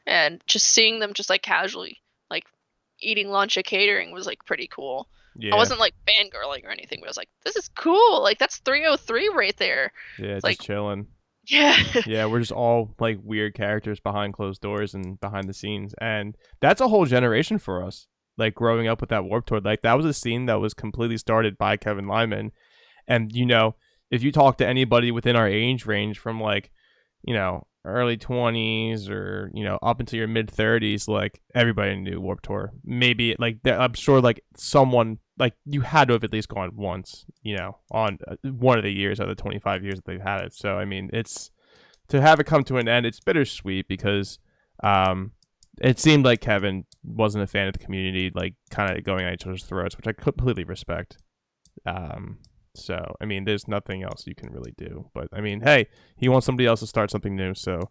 and just seeing them just like casually, like eating lunch at catering was like pretty cool. I Yeah. wasn't like fangirling or anything, but I was like, this is cool. Like that's 303 right there. Yeah, It's just like, chilling. yeah. Yeah, we're just all like weird characters behind closed doors and behind the scenes. And that's a whole generation for us. Like growing up with that Warped Tour. Like that was a scene that was completely started by Kevin Lyman. And if you talk to anybody within our age range from like, early 20s or, up into your mid 30s, like everybody knew Warped Tour. Maybe like I'm sure like someone like you had to have at least gone once, on one of the years out of the 25 years that they've had it. So I mean, it's to have it come to an end. It's bittersweet because it seemed like Kevin wasn't a fan of the community, like kind of going at each other's throats, which I completely respect. So I mean, there's nothing else you can really do. But I mean, hey, he wants somebody else to start something new. So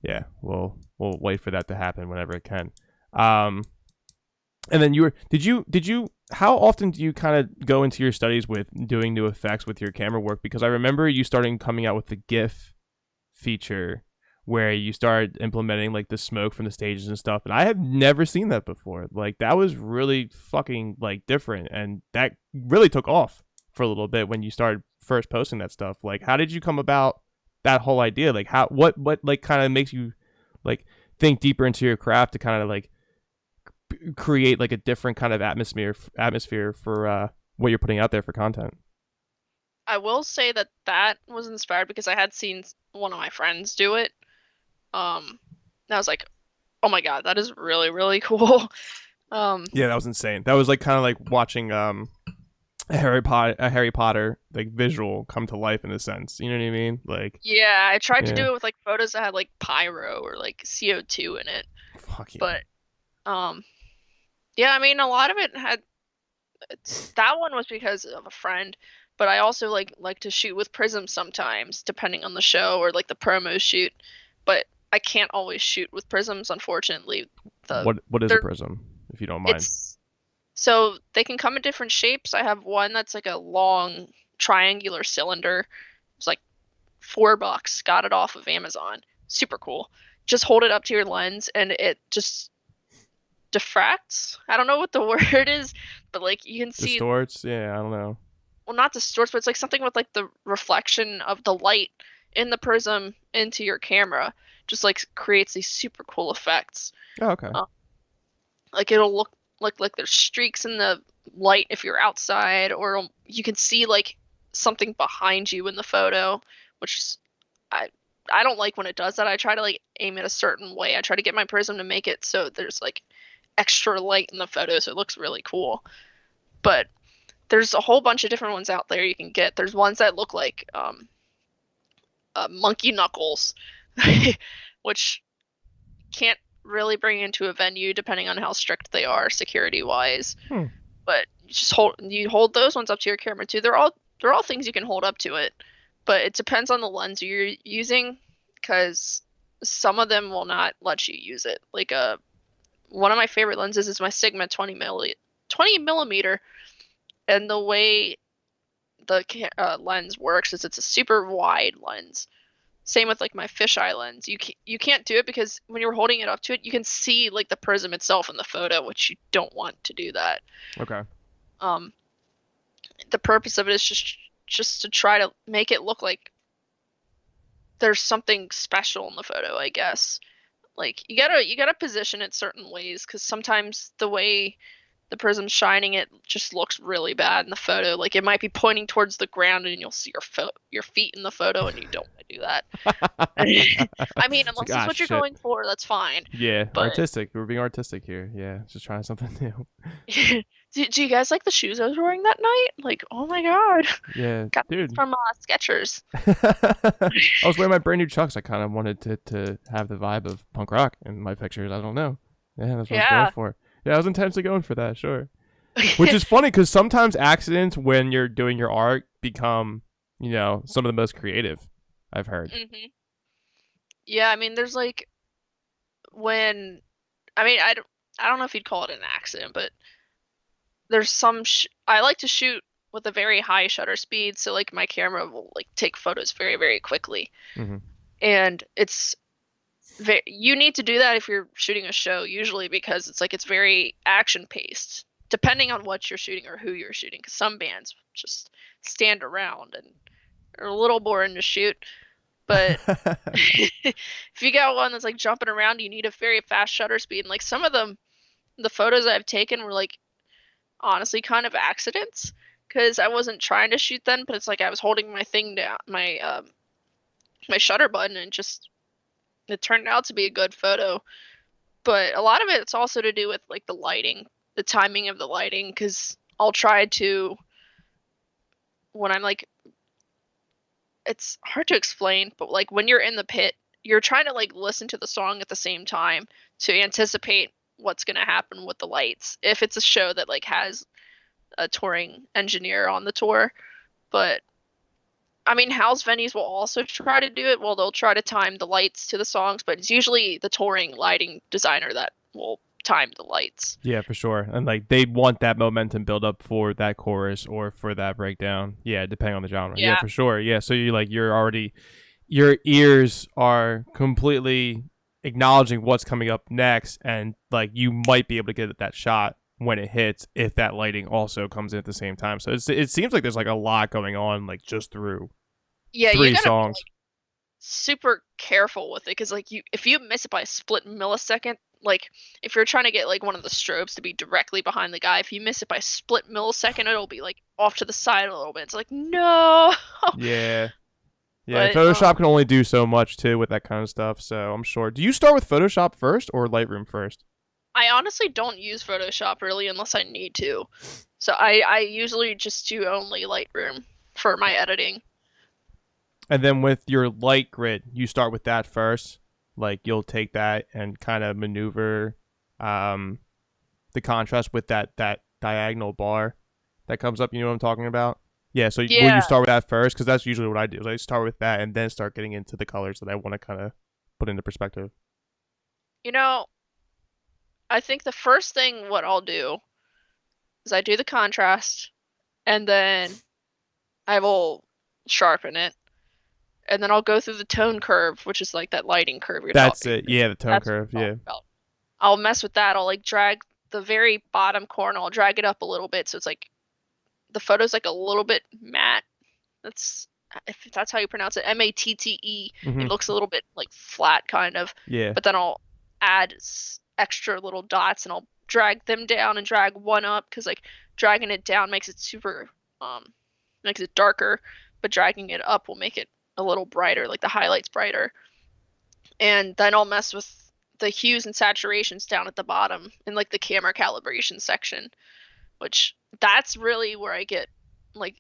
yeah, we'll wait for that to happen whenever it can. And then did you how often do you kind of go into your studies with doing new effects with your camera work? Because I remember you starting coming out with the GIF feature where you started implementing like the smoke from the stages and stuff, and I have never seen that before. Like that was really fucking like different, and that really took off for a little bit when you started first posting that stuff. Like how did you come about that whole idea? Like how what like kind of makes you like think deeper into your craft to kind of like create like a different kind of atmosphere for what you're putting out there for content? I will say that that was inspired because I had seen one of my friends do it. And I was like, oh my god, that is really really cool. Um, Yeah, that was insane. That was like kind of like watching a Harry Potter like visual come to life in a sense. You know what I mean? Like, yeah, I tried to yeah, do it with like photos that had like pyro or like CO2 in it, fuck yeah. but um, yeah, I mean a lot of it had that one was because of a friend, but I also like to shoot with prisms sometimes, depending on the show or like the promo shoot. But I can't always shoot with prisms, unfortunately. The What is a they're prism, if you don't mind? it's so they can come in different shapes. I have one that's like a long triangular cylinder. It's like $4. Got it off of Amazon. Super cool. Just hold it up to your lens and it just diffracts. I don't know what the word is, but like you can see, Distorts? Yeah, I don't know. well, not distorts, but it's like something with like the reflection of the light in the prism into your camera. Just like creates these super cool effects. Oh, okay. Uh, like it'll look like there's streaks in the light if you're outside, or you can see like something behind you in the photo, which is I I don't like when it does that. I try to like aim it a certain way. I try to get my prism to make it so there's like extra light in the photo so it looks really cool. But there's a whole bunch of different ones out there you can get. There's ones that look like monkey knuckles, which can't really bring into a venue depending on how strict they are security wise. Hmm. But you hold those ones up to your camera too. They're all things you can hold up to it. but it depends on the lens you're using, because some of them will not let you use it. Like one of my favorite lenses is my Sigma 20 millimeter, and the way the lens works is it's a super wide lens. Same with like my fisheye lens. You can't do it because when you're holding it up to it, you can see like the prism itself in the photo, which you don't want to do that. Okay. Um, the purpose of it is just to try to make it look like there's something special in the photo, I guess. Like you gotta position it certain ways, because sometimes the way the prism's shining, it just looks really bad in the photo. Like it might be pointing towards the ground and you'll see your feet in the photo, and you don't want to do that. I mean, It's like, unless that's ah, what you're shit. going for, that's fine. Yeah, But artistic. We're being artistic here. Yeah, just trying something new. do you guys like the shoes I was wearing that night? Like, oh my god, Yeah, got these dude. from Skechers. I was wearing my brand new Chucks. I kind of wanted to have the vibe of punk rock in my pictures. I don't know. Yeah, that's what I was going Yeah. for. Yeah, I was intentionally going for that, sure. Which is funny because sometimes accidents when you're doing your art become, some of the most creative, I've heard. hmm Yeah, I mean, there's like when I mean, I don't know if you'd call it an accident, but there's I like to shoot with a very high shutter speed, so like my camera will like take photos very, very quickly. Hmm. And you need to do that if you're shooting a show usually, because it's very action paced, depending on what you're shooting or who you're shooting, because some bands just stand around and are a little boring to shoot. But if you got one that's like jumping around, you need a very fast shutter speed. And like some of them, the photos I've taken were like honestly kind of accidents, because I wasn't trying to shoot then, but it's like I was holding my thing down, my shutter button, and just it turned out to be a good photo. But a lot of it's also to do with like the lighting, the timing of the lighting, because I'll try to when I'm like it's hard to explain, but like when you're in the pit, you're trying to like listen to the song at the same time to anticipate what's going to happen with the lights. If it's a show that like has a touring engineer on the tour, but I mean, house venues will also try to do it. Well, they'll try to time the lights to the songs, but it's usually the touring lighting designer that will time the lights. Yeah, for sure. And like they want that momentum build up for that chorus or for that breakdown. Yeah, depending on the genre. Yeah, Yeah. for sure. Yeah, so you're already your ears are completely acknowledging what's coming up next, and like you might be able to get that shot when it hits if that lighting also comes in at the same time. So it seems like there's like a lot going on like just through Yeah, you three gotta be songs. like super careful with it, because like if you miss it by a split millisecond, like if you're trying to get like one of the strobes to be directly behind the guy, if you miss it by a split millisecond, it'll be like off to the side a little bit. It's like no. Yeah. Yeah, But Photoshop can only do so much too with that kind of stuff. So I'm sure. Do you start with Photoshop first or Lightroom first? I honestly don't use Photoshop really unless I need to. So I usually just do only Lightroom for my editing. And then with your light grid, you start with that first. Like you'll take that and kind of maneuver um, the contrast with that diagonal bar that comes up. You know what I'm talking about? Yeah. So will you Yeah, start with that first? Because that's usually what I do. Is I start with that and then start getting into the colors that I want to kind of put into perspective. you know, I think the first thing what I'll do is I do the contrast, and then I will sharpen it, and then I'll go through the tone curve, which is like that lighting curve you're That's talking. it. Yeah, the tone That's what curve. I'm Yeah. talking about. I'll mess with that. I'll like drag the very bottom corner. I'll drag it up a little bit, so it's like the photo's like a little bit matte. That's if that's how you pronounce it, Matte. Hmm. It looks a little bit like flat kind of. Yeah. But then I'll add extra little dots, and I'll drag them down and drag one up, because like dragging it down makes it super um makes it darker, but dragging it up will make it a little brighter, like the highlights brighter. And then I'll mess with the hues and saturations down at the bottom in like the camera calibration section, which that's really where I get like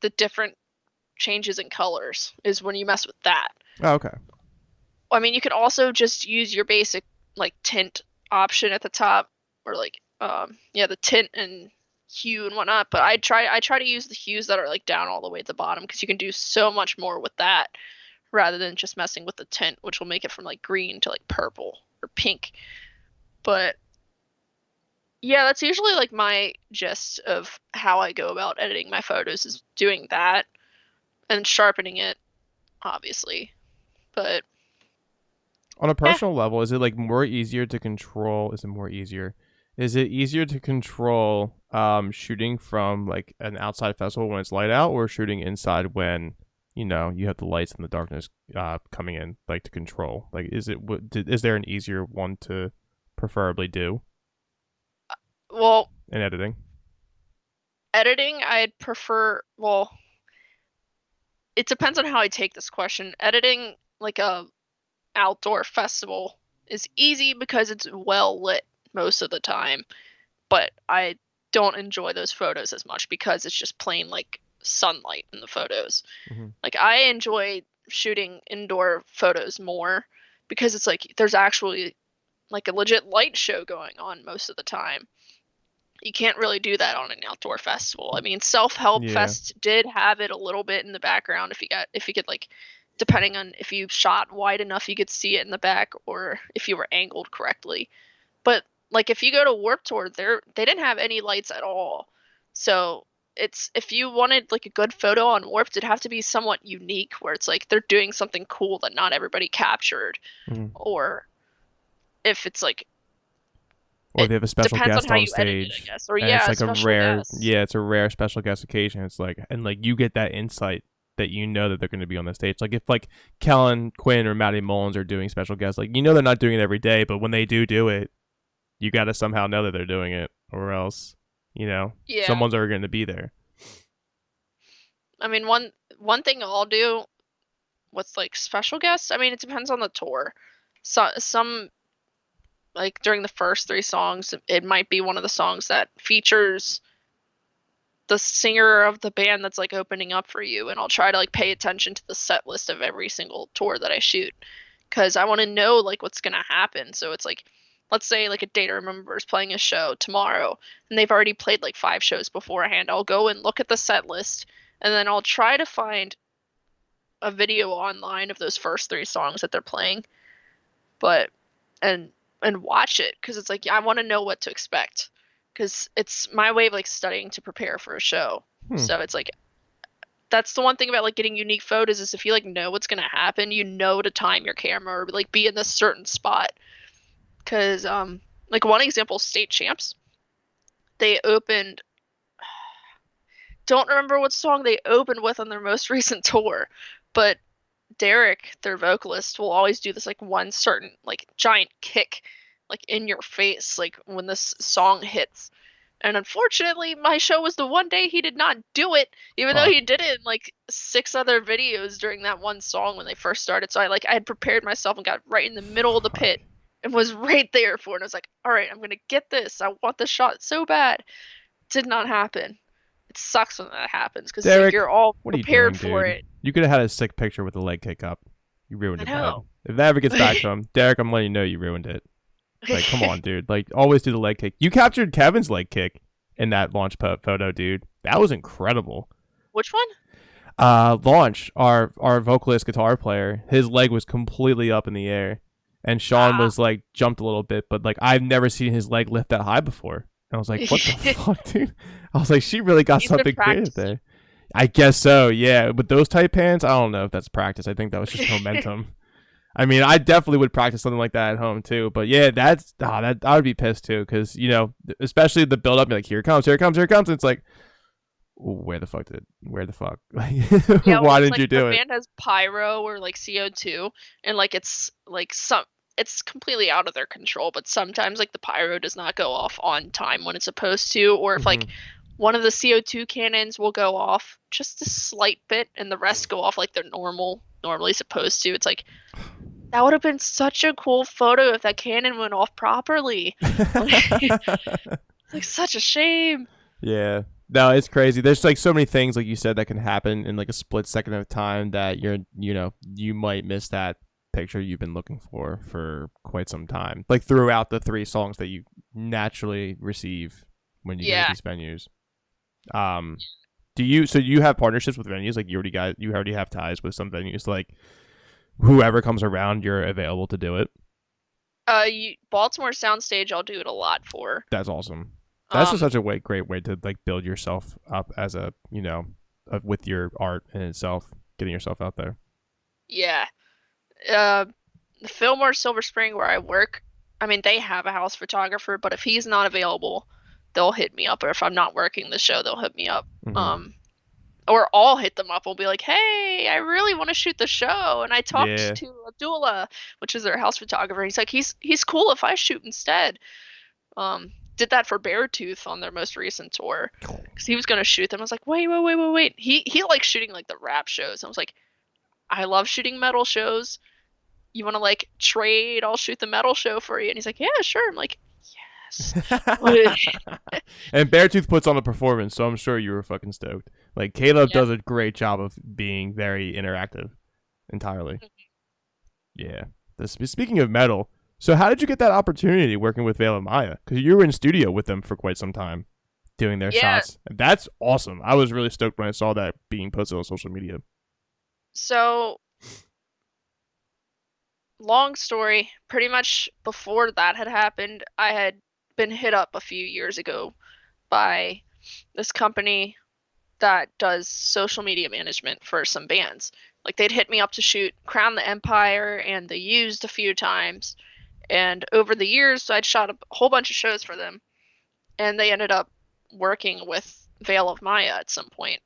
the different changes in colors, is when you mess with that. Oh, okay. I mean, you could also just use your basic like tint option at the top, or like yeah, the tint and hue and whatnot, but I try to use the hues that are like down all the way at the bottom because you can do so much more with that rather than just messing with the tint, which will make it from like green to like purple or pink. But yeah, that's usually like my gist of how I go about editing my photos is doing that and sharpening it, obviously. But On a yeah, personal level, is it like more easier to control? Is it more easier? Is it easier to control shooting from like an outside festival when it's light out, or shooting inside when you have the lights and the darkness coming in, like to control? Like, is there an easier one to preferably do well, in editing? editing I'd prefer. Well, it depends on how I take this question. Editing like a outdoor festival is easy because it's well lit most of the time, but I don't enjoy those photos as much because it's just plain like sunlight in the photos. Mm-hmm. Like I enjoy shooting indoor photos more because it's like there's actually like a legit light show going on most of the time. You can't really do that on an outdoor festival. I mean, Self Help Yeah. Fest did have it a little bit in the background if you could like depending on if you shot wide enough you could see it in the back or if you were angled correctly. But like if you go to Warp Tour, they didn't have any lights at all. So it's if you wanted like a good photo on Warped, it'd have to be somewhat unique where it's like they're doing something cool that not everybody captured. Mm-hmm. Or if it's like Or it they have a special depends on guest how on you edit it, I stage, guess. Or and it's yeah, a like a special rare, guest. yeah, it's a rare special guest occasion. It's like, and like you get that insight that that they're going to be on the stage. Like if like Kellen Quinn or Maddie Mullins are doing special guests, like they're not doing it every day, but when they do it, you got to somehow know that they're doing it, or else Yeah. someone's ever going to be there. I mean, one thing I'll do with like special guests, I mean, it depends on the tour. So some like during the first three songs, it might be one of the songs that features the singer of the band that's like opening up for you, and I'll try to like pay attention to the set list of every single tour that I shoot because I want to know like what's gonna happen. So it's like, let's say like a Day to Remember is playing a show tomorrow, and they've already played like 5 shows beforehand. I'll go and look at the set list, and then I'll try to find a video online of those first three songs that they're playing, but and and watch it because it's like I want to know what to expect because it's my way of like studying to prepare for a show. Hmm. So it's like that's the one thing about like getting unique photos is if you like know what's gonna happen, you know to time your camera or like be in this certain spot. Because like one example, State Champs, they opened. Don't remember what song they opened with on their most recent tour, but Derek, their vocalist, will always do this like one certain like giant kick like in your face like when this song hits. And unfortunately, my show was the one day he did not do it, even though Fuck. he did it in like 6 other videos during that one song when they first started. So I had prepared myself and got right in the middle of the Fuck. pit and was right there for it. And I was like, all right, I'm gonna get this. I want this shot so bad. Did not happen. It sucks when that happens because like Derek, you're all what are you doing, prepared for dude? it. You could have had a sick picture with the leg kick up. You ruined I it bad. know. If that ever gets back to him, Derek, I'm letting you know you ruined it. Like, come on, dude. Like, always do the leg kick. You captured Kevin's leg kick in that launch photo, dude. That was incredible. Which one? Launch, our vocalist guitar player, his leg was completely up in the air, and Sean was like jumped a little bit, but like I've never seen his leg lift that high before. And I was like, what the fuck, dude? I was like, she really got He's been something creative practicing. there. I guess so, yeah. With those tight pants, I don't know if that's practice. I think that was just momentum. I mean, I definitely would practice something like that at home too. But yeah, that I would be pissed too, because especially the build up, like here it comes, here it comes, here it comes. And it's like, where the fuck? Yeah, well, Why it's didn't like you the do it? band has pyro or like CO2, and like it's completely out of their control. But sometimes like the pyro does not go off on time when it's supposed to, or if like one of the CO2 cannons will go off just a slight bit, and the rest go off like they're normally supposed to. It's like that would have been such a cool photo if that cannon went off properly. It's like such a shame. Yeah. No, it's crazy. There's like so many things, like you said, that can happen in like a split second of time that you might miss that picture you've been looking for quite some time. Like throughout the 3 songs that you naturally receive when you go to Yeah, these venues. Um, do you so you have partnerships with venues like you already have ties with some venues like whoever comes around you're available to do it. Baltimore Soundstage, I'll do it a lot for. That's awesome. That's just Um, such a great way to like build yourself up as a with your art in itself, getting yourself out there. yeah. Uh, the Fillmore Silver Spring where I work, I mean, they have a house photographer, but if he's not available, they'll hit me up. Or if I'm not working the show, they'll hit me up. Hmm. Or I'll hit them up. I'll be like, hey, I really want to shoot the show. And I talked Yeah. to Abdullah, which is their house photographer. He's like, he's cool if I shoot instead. Did that for Beartooth on their most recent tour because he was gonna shoot them. I was like, wait. He likes shooting like the rap shows. I was like, I love shooting metal shows. You want to like trade? I'll shoot the metal show for you. And he's like, yeah, sure. I'm like, yes. And Beartooth puts on a performance, so I'm sure you were fucking stoked. Like Caleb Yeah. does a great job of being very interactive, entirely. Yeah. Speaking of metal, so how did you get that opportunity working with Veil of Maya? Because you were in studio with them for quite some time, doing their Yeah. shots. That's awesome. I was really stoked when I saw that being posted on social media. So long story. Pretty much before that had happened, I had been hit up a few years ago by this company that does social media management for some bands. Like they'd hit me up to shoot Crown the Empire and The Used a few times. And over the years, I'd shot a whole bunch of shows for them. And they ended up working with Veil of Maya at some point.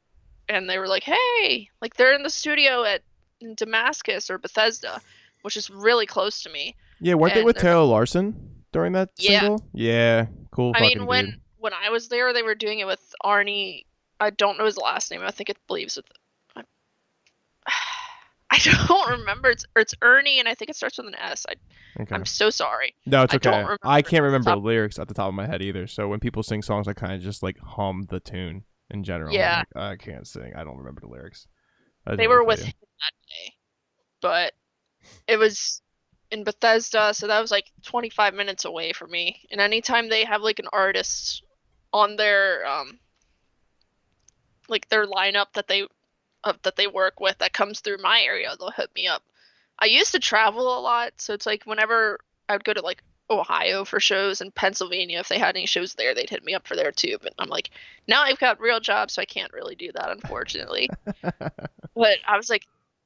And they were like, hey, like they're in the studio at in Damascus or Bethesda, which is really close to me. Yeah, weren't they And with they're like, Taylor Larson during that yeah. single? Yeah, cool I mean, fucking when dude. when I was there, they were doing it with Arnie. I don't know his last name. I think it believes with I don't remember. It's Ernie, and I think it starts with an S. Okay. I'm so sorry. No, it's I don't okay. remember I can't off the remember the top. lyrics at the top of my head either. So when people sing songs, I kind of just like hum the tune in general. I'm Yeah, like, I can't sing. I don't remember the lyrics. I they totally were feel with you. him that day, but it was in Bethesda, so that was like 25 minutes away from me. And anytime they have like an artist on their like their lineup that they work with that comes through my area, they'll hit me up. I used to travel a lot, so it's like whenever I would go to like Ohio for shows and Pennsylvania, if they had any shows there, they'd hit me up for there too. But I'm like, now I've got real jobs, so I can't really do that, unfortunately. But I was like,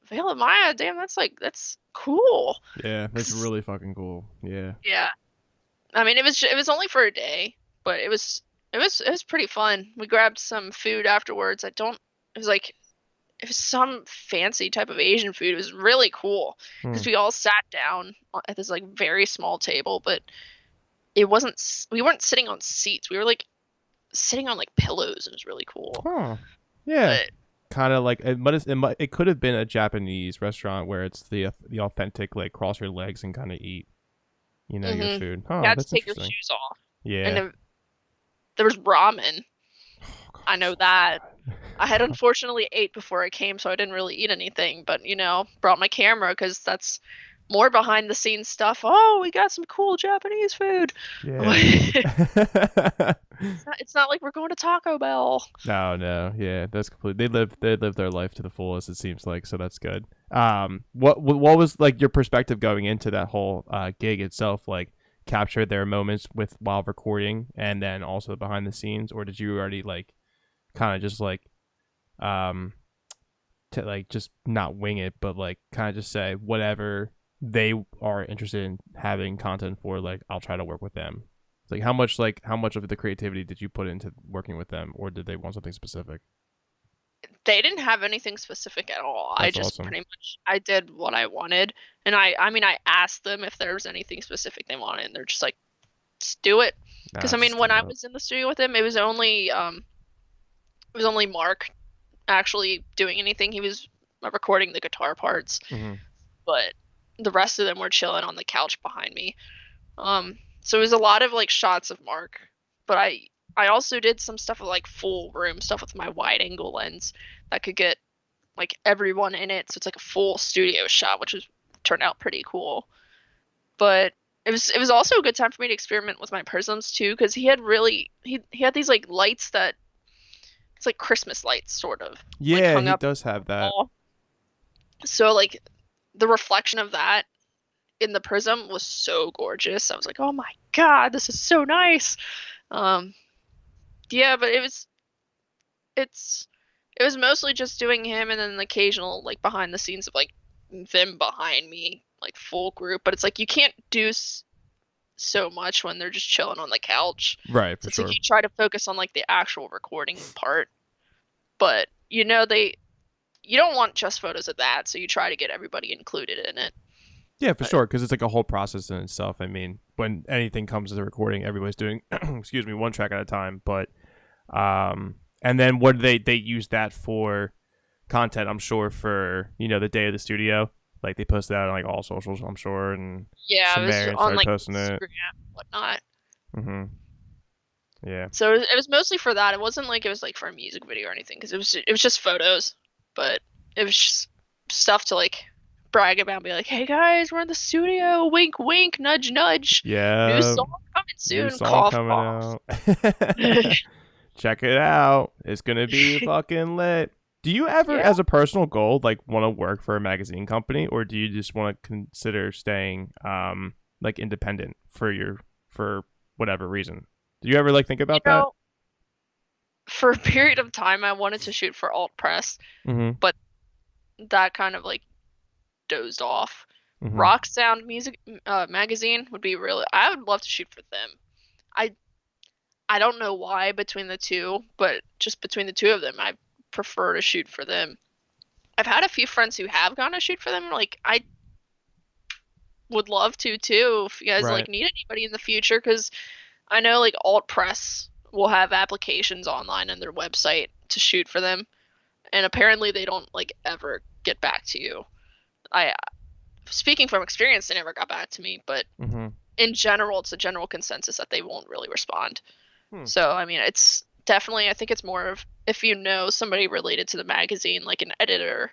Veil of Maya, damn, that's cool. Yeah, that's 'Cause, really fucking cool. Yeah. yeah, I mean, it was only for a day, but it was pretty fun. We grabbed some food afterwards. I don't. It was like it was some fancy type of Asian food. It was really cool Hmm. because we all sat down at this like very small table, but it wasn't. We weren't sitting on seats. We were like sitting on like pillows. It was really cool. Huh. Yeah. But Kind of like it could have been a Japanese restaurant where it's the authentic like cross your legs and kind of eat your you food. Huh. had to That's take your interesting. shoes off, and Yeah. there was ramen. Oh, God, I I'm know so that. I had sad. unfortunately ate before I came, so I didn't really eat anything. But brought my camera because that's more behind the scenes stuff. Oh, we got some cool Japanese food. Yeah. It's not like we're going to Taco Bell. No, no, yeah, that's complete. They live their life to the fullest. It seems like, so that's good. What was like your perspective going into that whole gig itself? Like, capture their moments with while recording, and then also behind the scenes, or did you already like kind of just like um to like just not wing it, but like kind of just say whatever they are interested in having content for? Like, I'll try to work with them. Like how much of the creativity did you put into working with them, or did they want something specific? They didn't have anything specific at all. I That's just awesome. pretty much I did what I wanted, and I mean I asked them if there was anything specific they wanted, and they're just like, just do it. Because Nah, I mean, just when do I it. was in the studio with him, it was only Mark actually doing anything. He was recording the guitar parts, Hmm. but the rest of them were chilling on the couch behind me. So it was a lot of like shots of Mark, but I also did some stuff with like full room stuff with my wide angle lens that could get like everyone in it. So it's like a full studio shot, which was turned out pretty cool. But it was also a good time for me to experiment with my prisms too, because he had these like lights that it's like Christmas lights sort of like Yeah, hung he up does have on the that. wall. So like the reflection of that in the prism was so gorgeous. I was like, oh my god, this is so nice. Um, yeah, but it's it was mostly just doing him and then an occasional like behind the scenes of like them behind me, like full group. But it's like you can't do so much when they're just chilling on the couch. Right, So for it's like sure. you try to focus on like the actual recording part, but you know you don't want just photos of that, so you try to get everybody included in it. Yeah, for But sure, because it's like a whole process in itself. I mean, when anything comes to the recording, everybody's doing, excuse me, one track at a time. But, and then what they use that for content, I'm sure, for the day of the studio. Like they post that on like all socials, I'm sure, and yeah, it was Sumerian on started like posting it. Instagram and whatnot. hmm Yeah, So it was mostly for that. It wasn't like it was like for a music video or anything because it was just photos, but it was just stuff to like brag about, and be like, "Hey guys, we're in the studio. Wink, wink, nudge, nudge. New yeah. song coming New soon. song Cough, coming cough." out. Check it out. It's gonna be fucking lit. Do you ever, Yeah. as a personal goal, like want to work for a magazine company, or do you just want to consider staying like independent for whatever reason? Do you ever like think You about that? know, for a period of time, I wanted to shoot for alt press, Mm-hmm. but that kind of like dozed off. Mm-hmm. Rock Sound Music magazine would be really. I would love to shoot for them. I I don't know why between the two, but just between the two of them, I prefer to shoot for them. I've had a few friends who have gone to shoot for them. Like I would love to too if you guys like Right. need anybody in the future because I know like alt press will have applications online on their website to shoot for them, and apparently they don't like ever get back to you. I speaking from experience, they never got back to me, but Mm-hmm. in general, it's a general consensus that they won't really respond. Hmm. So, I mean, it's definitely, I think it's more of if you know somebody related to the magazine, like an editor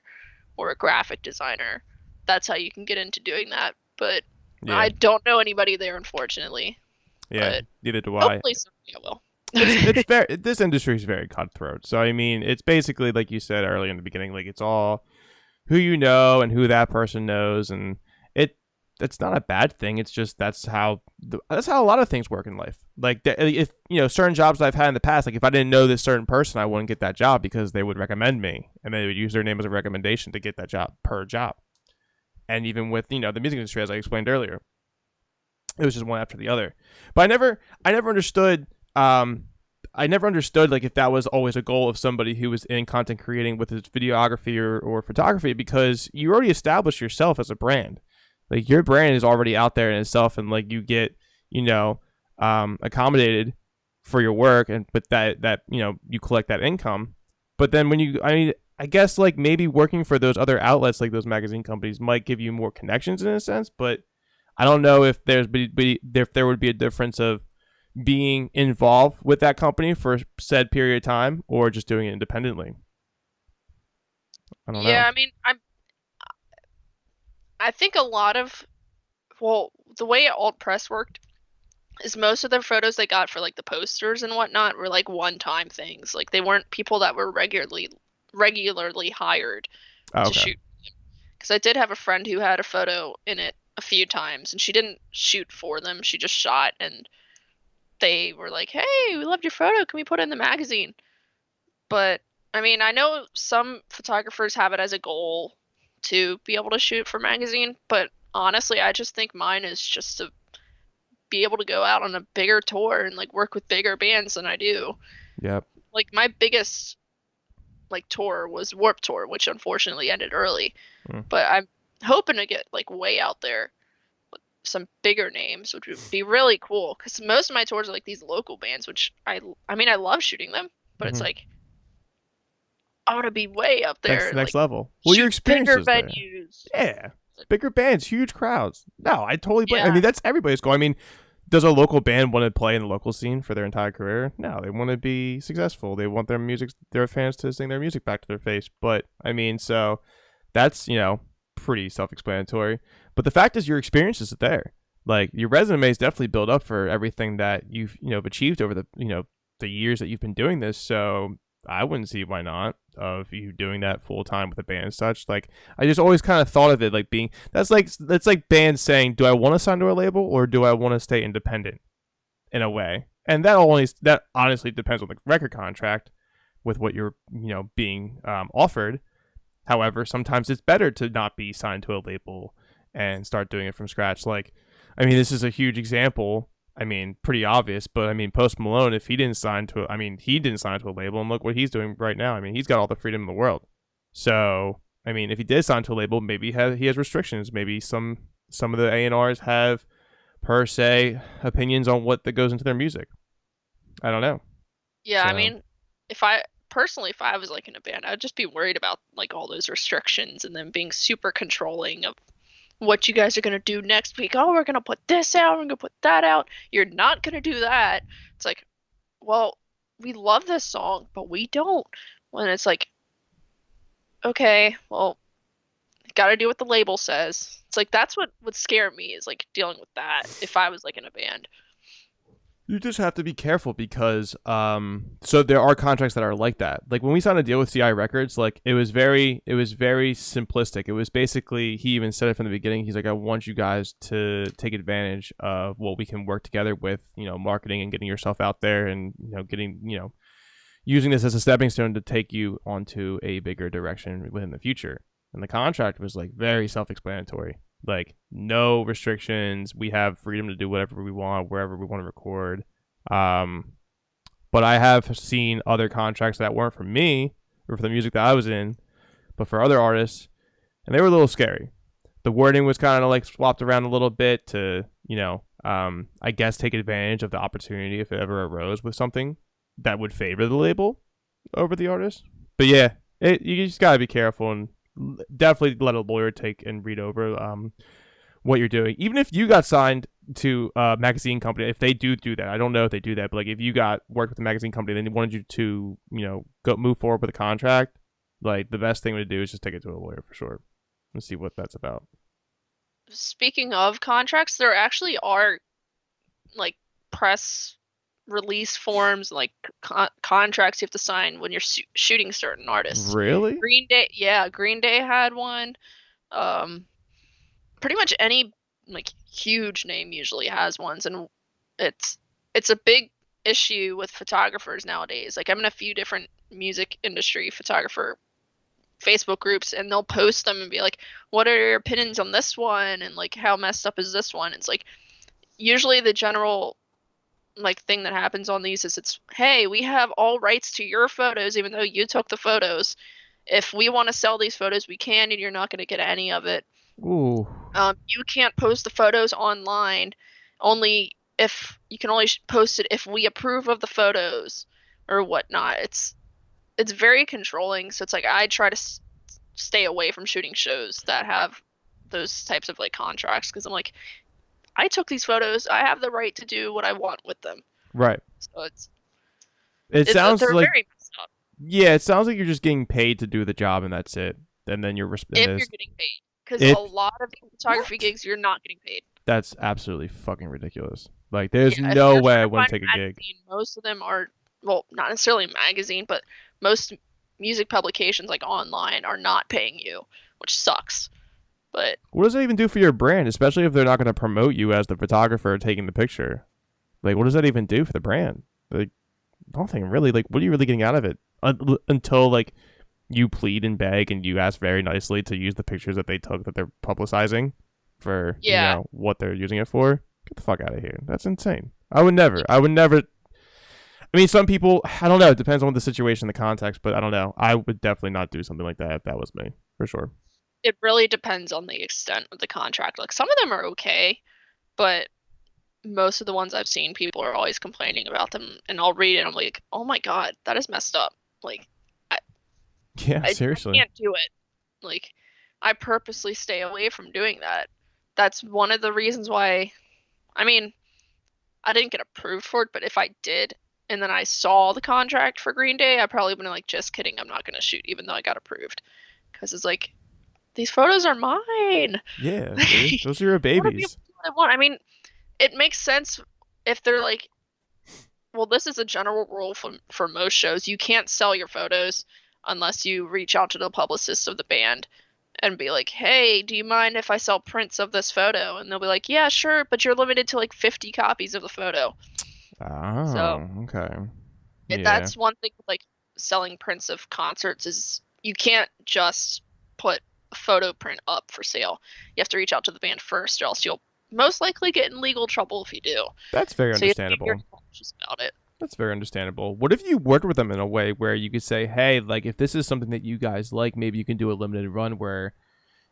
or a graphic designer, that's how you can get into doing that. But Yeah. I don't know anybody there, unfortunately. Yeah. But Neither do I. hopefully someday I will. It's very, this industry is very cutthroat. So I mean, it's basically like you said earlier in the beginning, like it's all who you know and who that person knows, and it it's not a bad thing. It's just that's how a lot of things work in life. Like if certain jobs I've had in the past, like if I didn't know this certain person, I wouldn't get that job because they would recommend me, and they would use their name as a recommendation to get that job per job. And even with the music industry, as I explained earlier, it was just one after the other. But I never understood. I never understood like if that was always a goal of somebody who was in content creating with his videography or photography, because you already established yourself as a brand. Like your brand is already out there in itself, and like you get accommodated for your work, and but that you collect that income. But then I guess like maybe working for those other outlets like those magazine companies might give you more connections in a sense, but I don't know if if there would be a difference of being involved with that company for said period of time or just doing it independently. I don't know. Yeah, I mean, I think a lot of, well, the way alt press worked is most of their photos they got for like the posters and whatnot were like one-time things. Like they weren't people that were regularly hired Oh, to okay. shoot. Because I did have a friend who had a photo in it a few times, and she didn't shoot for them. She just shot, and they were like, "Hey, we loved your photo. Can we put it in the magazine?" But I mean, I know some photographers have it as a goal to be able to shoot for magazine, but honestly, I just think mine is just to be able to go out on a bigger tour and like work with bigger bands than I do. Yep. Like my biggest like tour was Warp Tour, which unfortunately ended early. Mm. But I'm hoping to get like way out there with some bigger names, which would be really cool. Because most of my tours are like these local bands, which I mean I love shooting them, but it's Mm-hmm. like I want to be way up there and Next like level. Well, your shoot experience bigger is there. venues. Yeah. Bigger bands, huge crowds. No, I totally blame. I Yeah, mean, that's everybody's goal. I mean, does a local band want to play in the local scene for their entire career? No, they want to be successful. They want their fans to sing their music back to their face. But I mean, so that's pretty self-explanatory. But the fact is, your experience is there. Like your resume is definitely built up for everything that you've achieved over the the years that you've been doing this. So I wouldn't see why not of you doing that full time with a band and such. Like I just always kind of thought of it like being that's like bands saying, do I want to sign to a label or do I want to stay independent in a way? And that honestly depends on the record contract with what you're being offered. However, sometimes it's better to not be signed to a label and start doing it from scratch. Like, I mean, this is a huge example. I mean, pretty obvious, but I mean, Post Malone, if he didn't sign to, he didn't sign to a label, and look what he's doing right now. I mean, he's got all the freedom in the world. So, I mean, if he did sign to a label, maybe he has restrictions. Maybe some of the A&Rs have per se opinions on what that goes into their music. I don't know. Yeah, So, I mean, if I was like in a band, I'd just be worried about like all those restrictions and then being super controlling of what you guys are gonna do next week. Oh, we're gonna put this out, we're gonna put that out. You're not gonna do that. It's like, well, we love this song, but we don't. When it's like, okay, well, gotta do what the label says. It's like that's what would scare me is like dealing with that if I was like in a band. you just have to be careful because so there are contracts that are like that. Like when we signed a deal with CI Records, like it was very simplistic. It was basically, he even said it from the beginning. He's like, I want you guys to take advantage of what we can work together with, marketing and getting yourself out there and getting, using this as a stepping stone to take you onto a bigger direction within the future. And the contract was like very self-explanatory. Like no restrictions. We have freedom to do whatever we want, wherever we want to record. But I have seen other contracts that weren't for me or for the music that I was in, but for other artists, and they were a little scary. The wording was kind of like swapped around a little bit to, I guess take advantage of the opportunity if it ever arose with something that would favor the label over the artist. But yeah, you just gotta be careful and definitely let a lawyer take and read over what you're doing. Even if you got signed to a magazine company, if they do that, I don't know if they do that, but like if you got worked with a magazine company, then they wanted you to go move forward with a contract, like the best thing to do is just take it to a lawyer for sure and see what that's about. Speaking of contracts, there actually are like press release forms, like contracts you have to sign when you're shooting certain artists. Really? Green Day had one. Pretty much any like huge name usually has ones, and it's a big issue with photographers nowadays. Like I'm in a few different music industry photographer Facebook groups, and they'll post them and be like, "What are your opinions on this one?" and like, "How messed up is this one?" It's like usually the general like thing that happens on these is it's, hey, we have all rights to your photos even though you took the photos. If we want to sell these photos, we can, and you're not going to get any of it. Ooh. You can't post the photos online. Only if you can only post it if we approve of the photos or whatnot. It's very controlling. So it's like I try to stay away from shooting shows that have those types of like contracts because I'm like, I took these photos. I have the right to do what I want with them. Right. So it sounds they're like very messed up. Yeah, it sounds like you're just getting paid to do the job and that's it. And then you're If you're getting paid, because if a lot of photography gigs you're not getting paid. that's absolutely fucking ridiculous. Like there's Yeah, if no you're way trying I to wouldn't find take a a gig. magazine, most of them are, well, not necessarily a magazine, but most music publications like online are not paying you, which sucks. But What does that even do for your brand, especially if they're not going to promote you as the photographer taking the picture? Like, what does that even do for the brand? Like, nothing really. Like, what are you really getting out of it? Until like you plead and beg and you ask very nicely to use the pictures that they took that they're publicizing for yeah, what they're using it for. Get the fuck out of here. That's insane. I would never. I mean, some people, I don't know. It depends on the situation, the context, but I don't know. I would definitely not do something like that if that was me, for sure. it really depends on the extent of the contract. Like some of them are okay, but most of the ones I've seen, people are always complaining about them, and I'll read it and I'm like, oh my god, that is messed up. Like I, Yeah, I seriously. can't do it. Like I purposely stay away from doing that. That's one of the reasons why. I mean, I didn't get approved for it, but if I did, and then I saw the contract for Green Day, I probably would have like, just kidding, I'm not gonna shoot, even though I got approved, because it's like these photos are mine. Yeah, see? Those are your I want to be able babies. to do what I want. I mean, it makes sense if they're like well, this is a general rule for most shows. You can't sell your photos unless you reach out to the publicist of the band and be like, "Hey, do you mind if I sell prints of this photo?" And they'll be like, "Yeah, sure, but you're limited to like 50 copies of the photo." So Oh, okay. Yeah. that's one thing with like selling prints of concerts is you can't just put a photo print up for sale. You have to reach out to the band first, or else you'll most likely get in legal trouble if you do. That's very So you have to be very understandable. cautious about it. That's very understandable. What if you worked with them in a way where you could say, hey, like if this is something that you guys like, maybe you can do a limited run where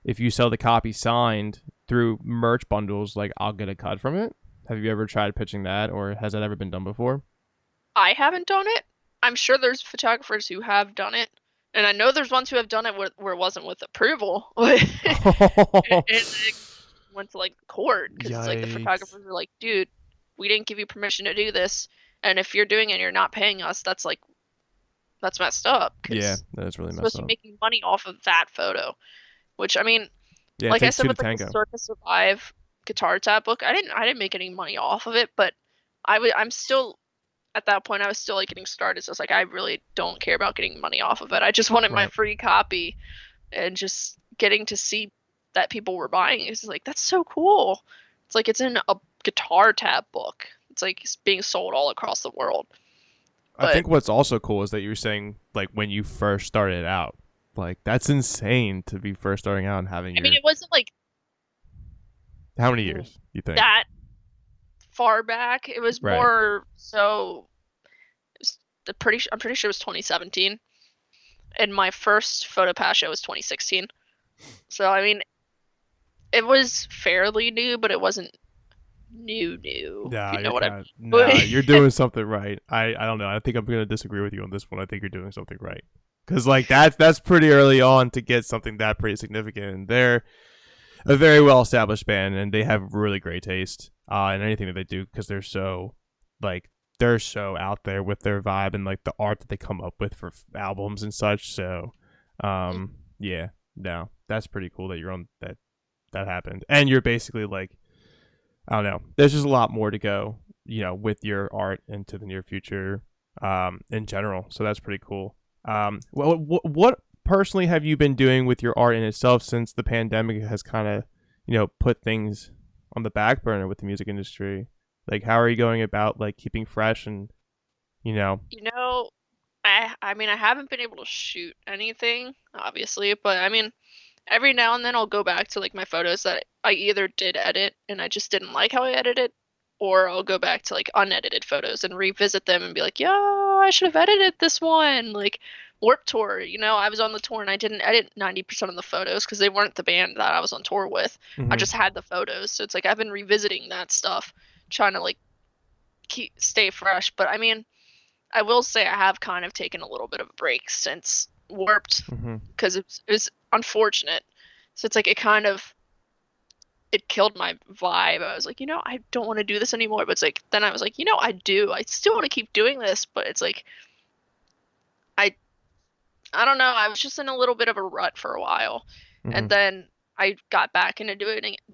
if you sell the copy signed through merch bundles, like I'll get a cut from it? Have you ever tried pitching that, or has that ever been done before? I haven't done it. I'm sure there's photographers who have done it, and I know there's ones who have done it where it wasn't with approval, and it went to like court because it's like the Yikes. photographers are like, "Dude, we didn't give you permission to do this, and if you're doing it and you're not paying us, that's like that's messed up Yeah, because that's really you're messed supposed to be up. making money off of that photo." Which I mean, Yeah, it like I takes said two to with like the tango. Circus Survive guitar tab book, I didn't make any money off of it, but I'm still at that point I was still like getting started. So it's like I really don't care about getting money off of it. I just wanted my Right. free copy and just getting to see that people were buying it. It's like that's so cool. It's like it's in a guitar tab book. It's like it's being sold all across the world. I But think what's also cool is that you're saying like when you first started out. Like that's insane to be first starting out and having I mean, your it wasn't like how many years you think? that far back. It was Right. more so. It was I'm pretty sure it was 2017, and my first photo pass show was 2016. So I mean, it was fairly new, but it wasn't new, if Nah, you you're know what I kind of mean. nah. You're doing something right. I don't know. I think I'm gonna disagree with you on this one. I think you're doing something right. Cause like that's pretty early on to get something that pretty significant. And they're a very well established band, and they have really great taste in anything that they do because like they're so out there with their vibe and like the art that they come up with for albums and such. So, yeah, no, that's pretty cool that you're on that happened, and you're basically like I don't know. There's just a lot more to go, with your art into the near future, in general. So that's pretty cool. What personally have you been doing with your art in itself since the pandemic has kind of, put things on the back burner with the music industry? Like, how are you going about like keeping fresh and, you know, You know, I mean, I haven't been able to shoot anything, obviously, but I mean, every now and then I'll go back to like my photos that I either did edit and I just didn't like how I edited, or I'll go back to like unedited photos and revisit them and be like, yeah, I should have edited this one. Like Warp Tour, I was on the tour and I didn't edit 90% of the photos because they weren't the band that I was on tour with. I mm-hmm, just had the photos. So it's like I've been revisiting that stuff, trying to like stay fresh. But I mean, I will say I have kind of taken a little bit of a break since Warped mm-hmm, because it was unfortunate. So it's like it killed my vibe. I was like, I don't want to do this anymore. But it's like then I was like, I do. I still want to keep doing this, but it's like I I don't know. I was just in a little bit of a rut for a while, mm-hmm. and then I got back into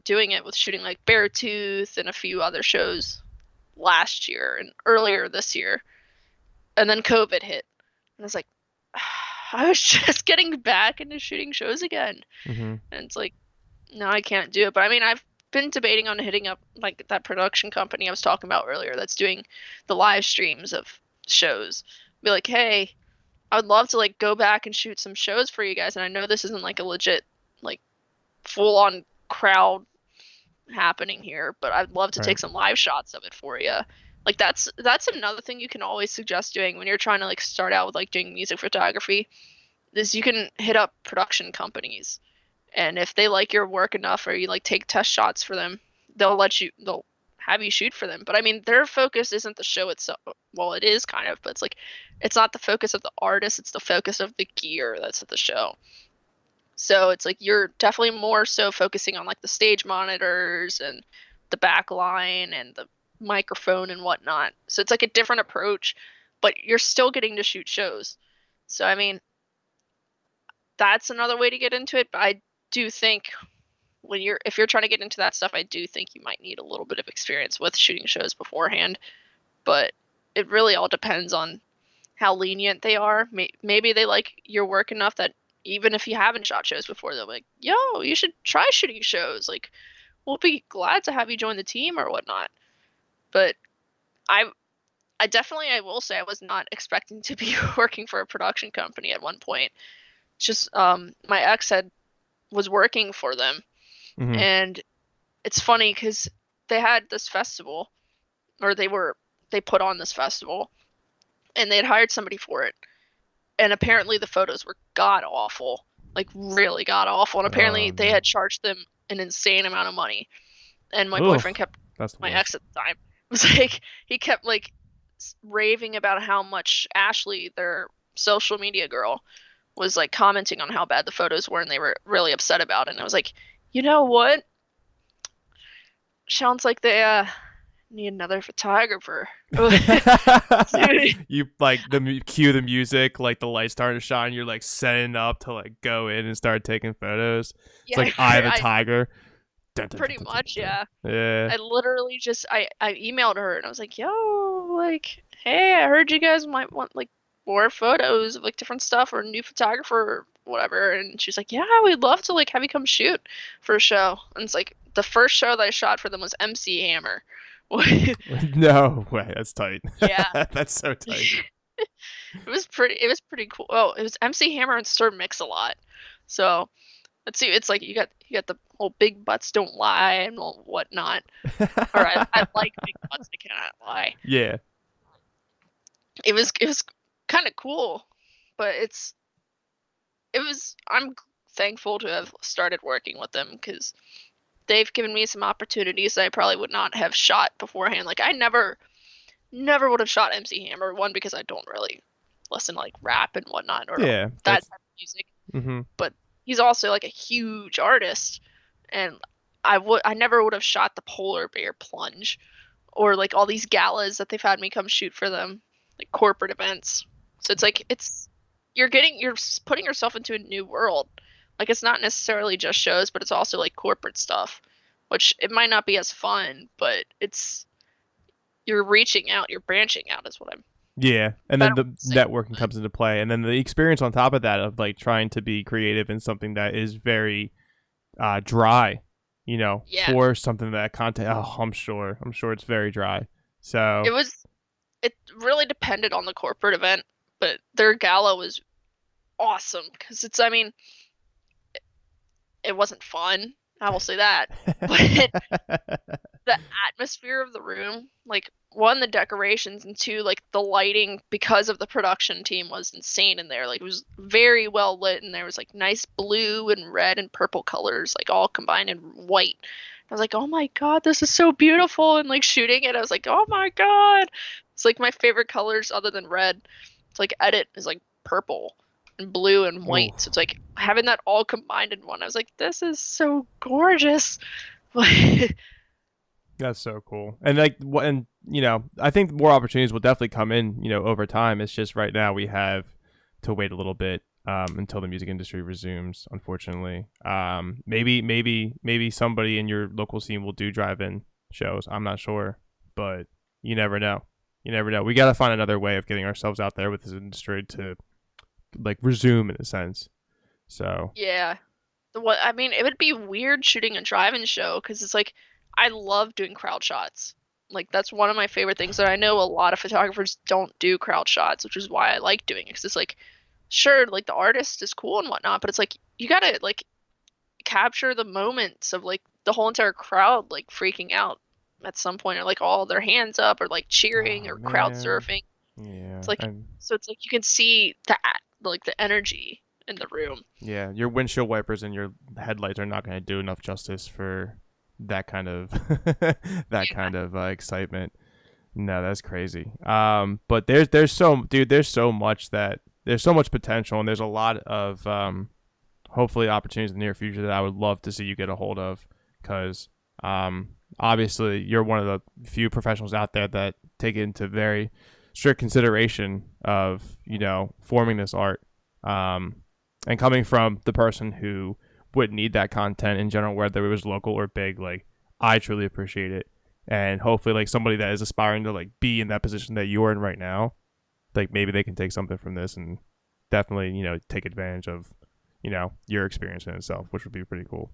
doing it with shooting like Beartooth and a few other shows last year and earlier this year, and then COVID hit, and I was like, I was just getting back into shooting shows again, Mm-hmm. and it's like no, I can't do it. But I mean, I've been debating on hitting up like that production company I was talking about earlier that's doing the live streams of shows. Be like, hey, I would love to like go back and shoot some shows for you guys. And I know this isn't like a legit, like full on crowd happening here, but I'd love to Right. take some live shots of it for you. Like that's another thing you can always suggest doing when you're trying to like start out with like doing music photography is you can hit up production companies, and if they like your work enough or you like take test shots for them, they'll have you shoot for them. But I mean, their focus isn't the show itself. Well, it is kind of, but it's like it's not the focus of the artist, it's the focus of the gear that's at the show. So it's like you're definitely more so focusing on like the stage monitors and the back line and the microphone and whatnot. So it's like a different approach, but you're still getting to shoot shows. So I mean, that's another way to get into it. But I do think if you're trying to get into that stuff, I do think you might need a little bit of experience with shooting shows beforehand. But it really all depends on how lenient they are. Maybe they like your work enough that even if you haven't shot shows before, they're like, "Yo, you should try shooting shows. Like, we'll be glad to have you join the team or whatnot." But I, I definitely, I will say, I was not expecting to be working for a production company at one point. Just my ex had was working for them, Mm-hmm. and it's funny because they had this festival, or they put on this festival, and they had hired somebody for it, and apparently the photos were god awful, like really god awful, and Oh apparently they no. had charged them an insane amount of money, and my Ugh, boyfriend kept that's the my worst. ex at the time was like he kept like raving about how much Ashley, their social media girl, was like commenting on how bad the photos were, and they were really upset about it. And I was like, you know what? Sounds like they need another photographer. Dude, You like cue the music, like the lights starting to shine. You're like setting up to like go in and start taking photos. It's yeah, like Eye of the I Tiger. Dun, dun, dun, pretty dun, dun, much, dun. yeah. Yeah. I literally just I emailed her and I was like, "Yo, like, hey, I heard you guys might want like more photos of like different stuff or a new photographer or whatever." And she's like, "Yeah, we'd love to like have you come shoot for a show." And it's like the first show that I shot for them was MC Hammer. No way. That's tight. Yeah. That's so tight. It was pretty cool. Oh, it was MC Hammer and Sir Mix-a-Lot. So let's see, it's like you got the whole big butts don't lie and whatnot. Or I like big butts, I cannot lie. Yeah. It was kind of cool, but I'm thankful to have started working with them because they've given me some opportunities that I probably would not have shot beforehand. Like I never would have shot MC Hammer, one because I don't really listen to like rap and whatnot or Yeah. that That's. type of music, Mm-hmm. but he's also like a huge artist, and I never would have shot the polar bear plunge or like all these galas that they've had me come shoot for them, like corporate events. So it's like you're putting yourself into a new world. Like it's not necessarily just shows, but it's also like corporate stuff, which it might not be as fun, but it's you're reaching out, you're branching out is what I'm Yeah, and then better way the to say it. networking comes into play, and then the experience on top of that of like trying to be creative in something that is very dry, Yeah, for something that content. Oh, I'm sure it's very dry. it So was it really depended on the corporate event, but their gala was awesome because it's I mean it wasn't fun. I will say that, but the atmosphere of the room, like one, the decorations, and two, like the lighting because of the production team was insane in there. Like it was very well lit, and there was like nice blue and red and purple colors, like all combined in white. I was like, oh my god, this is so beautiful. And like shooting it, I was like, oh my god, it's like my favorite colors other than red. It's like edit is like purple and blue and ooh, white. So it's like having that all combined in one. I was like, this is so gorgeous. that's so cool. And like what, and I think more opportunities will definitely come in, over time. It's just right now we have to wait a little bit until the music industry resumes. Unfortunately, maybe somebody in your local scene will do drive-in shows. I'm not sure, but you never know. You never know. We got to find another way of getting ourselves out there with this industry to like resume in a sense. So Yeah. What I mean, it would be weird shooting a drive-in show because it's like I love doing crowd shots. Like that's one of my favorite things that I know a lot of photographers don't do crowd shots, which is why I like doing it. Because it's like, sure, like the artist is cool and whatnot, but it's like you gotta like capture the moments of like the whole entire crowd like freaking out at some point or like all their hands up or like cheering oh or crowd man, surfing. yeah, It's like and so it's like you can see like the energy in the room. yeah, your windshield wipers and your headlights are not going to do enough justice for that kind of that kind of excitement. No, that's crazy. But there's so much potential, and there's a lot of hopefully opportunities in the near future that I would love to see you get a hold of, because obviously you're one of the few professionals out there that take it into very strict consideration of forming this art. And coming from the person who would need that content in general, whether it was local or big, like I truly appreciate it. and hopefully like somebody that is aspiring to like be in that position that you're in right now, like maybe they can take something from this and definitely, you know, take advantage of, you know, your experience in itself, which would be pretty cool.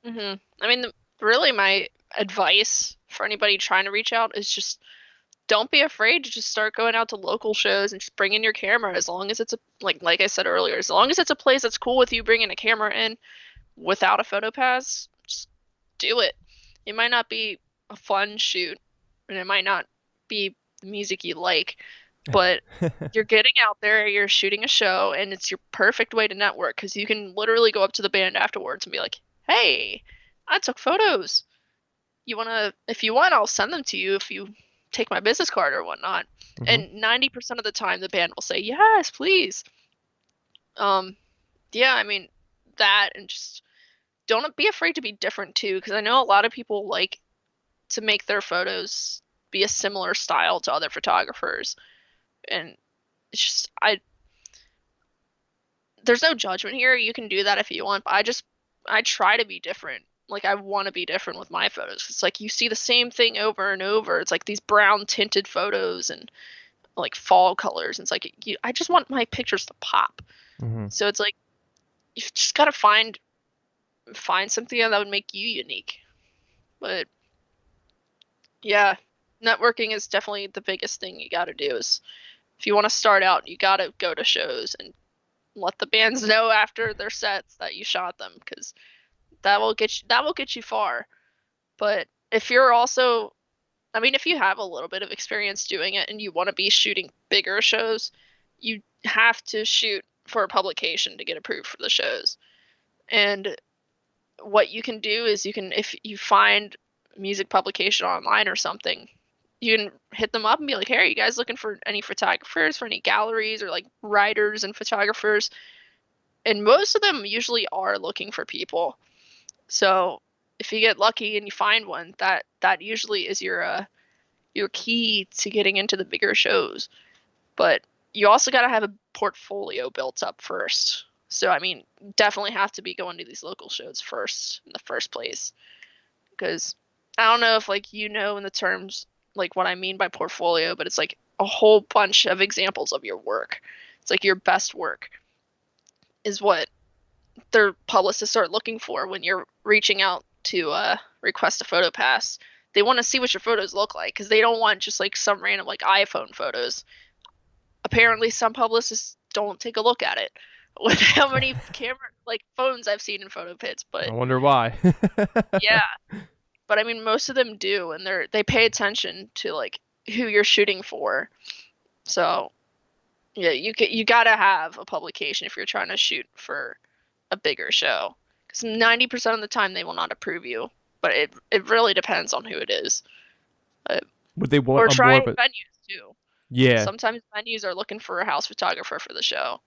I mean, really, my advice for anybody trying to reach out is just don't be afraid to just start going out to local shows and just bring in your camera as long as it's a like I said earlier, as long as it's a place that's cool with you bringing a camera in without a photo pass, just do it. It might not be a fun shoot and it might not be the music you like, but you're getting out there, you're shooting a show, and it's your perfect way to network because you can literally go up to the band afterwards and be like, hey, I took photos. If you want, I'll send them to you if you take my business card or whatnot. And 90% of the time, the band will say, yes, please. Yeah, I mean, that, and just don't be afraid to be different too, because I know a lot of people like to make their photos be a similar style to other photographers. And it's just, there's no judgment here. You can do that if you want, but I try to be different. Like, I want to be different with my photos. It's like you see the same thing over and over. It's like these brown tinted photos and like fall colors. And it's like I just want my pictures to pop. So it's like you've just got to find something that would make you unique. But yeah, networking is definitely the biggest thing you got to do. Is if you want to start out, you got to go to shows and let the bands know after their sets that you shot them, because that will get you far. But if you're also, I mean, if you have a little bit of experience doing it and you want to be shooting bigger shows, you have to shoot for a publication to get approved for the shows. And what you can do is if you find a music publication online or something, you can hit them up and be like, hey, are you guys looking for any photographers, for any galleries, or like writers and photographers? And most of them usually are looking for people. So if you get lucky and you find one, that usually is your key to getting into the bigger shows. But you also got to have a portfolio built up first. So, I mean, definitely have to be going to these local shows first in the first place. Because I don't know if, like, you know, in the terms, like, what I mean by portfolio, but it's like a whole bunch of examples of your work. It's like your best work is what their publicists are looking for when you're reaching out to request a photo pass. They want to see what your photos look like, because they don't want just like some random like iPhone photos. Apparently, some publicists don't take a look at it. With how many phones I've seen in photo pits, but I wonder why. yeah. But I mean, most of them do, and they pay attention to like who you're shooting for. So yeah, you gotta have a publication if you're trying to shoot for a bigger show, because 90% of the time they will not approve you, but it really depends on who it is. Would they want Or a more trying of a venues too. yeah? Sometimes venues are looking for a house photographer for the show.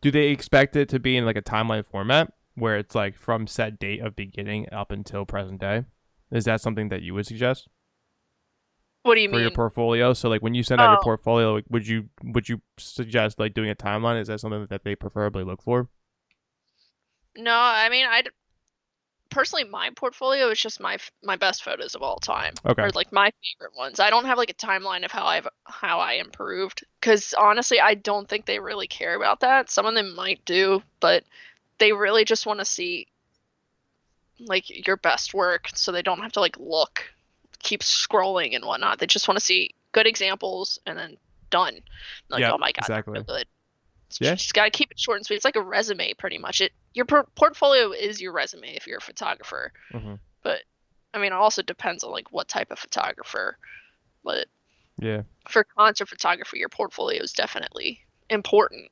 Do they expect it to be in like a timeline format where it's like from set date of beginning up until present day? Is that something that you would suggest What do you for your mean? portfolio? So like when you send out your Oh, portfolio, like, would you suggest like doing a timeline? Is that something that they preferably look for? no, I mean, personally, my portfolio is just my best photos of all time, Okay. or like my favorite ones. I don't have like a timeline of how I improved, because honestly, I don't think they really care about that. Some of them might do, but they really just want to see like your best work, so they don't have to like keep scrolling and whatnot. They just want to see good examples and then done. Like, Yeah. oh my god, that's Exactly. so good. Yeah. Just gotta keep it short and sweet. It's like a resume, pretty much. Your portfolio is your resume if you're a photographer. But I mean, it also depends on like what type of photographer. But Yeah. for concert photography, your portfolio is definitely important.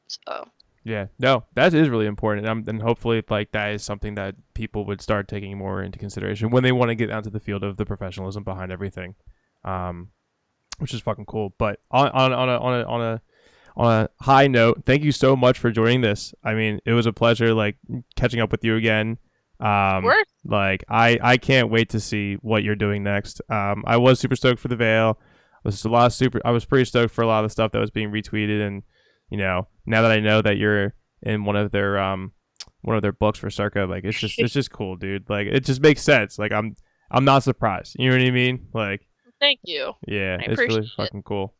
So Yeah, no, that is really important, and hopefully, like that is something that people would start taking more into consideration when they want to get onto the field of the professionalism behind everything, which is fucking cool. But on a high note, thank you so much for joining this. I mean, it was a pleasure, like catching up with you again. work. Like I can't wait to see what you're doing next. I was super stoked for the Veil. I was pretty stoked for a lot of the stuff that was being retweeted, and you know, now that I know that you're in one of their books for Circa, like it's just cool, dude. Like it just makes sense. Like I'm not surprised. You know what I mean? Like, Thank you. yeah, I it's appreciate really it. fucking cool.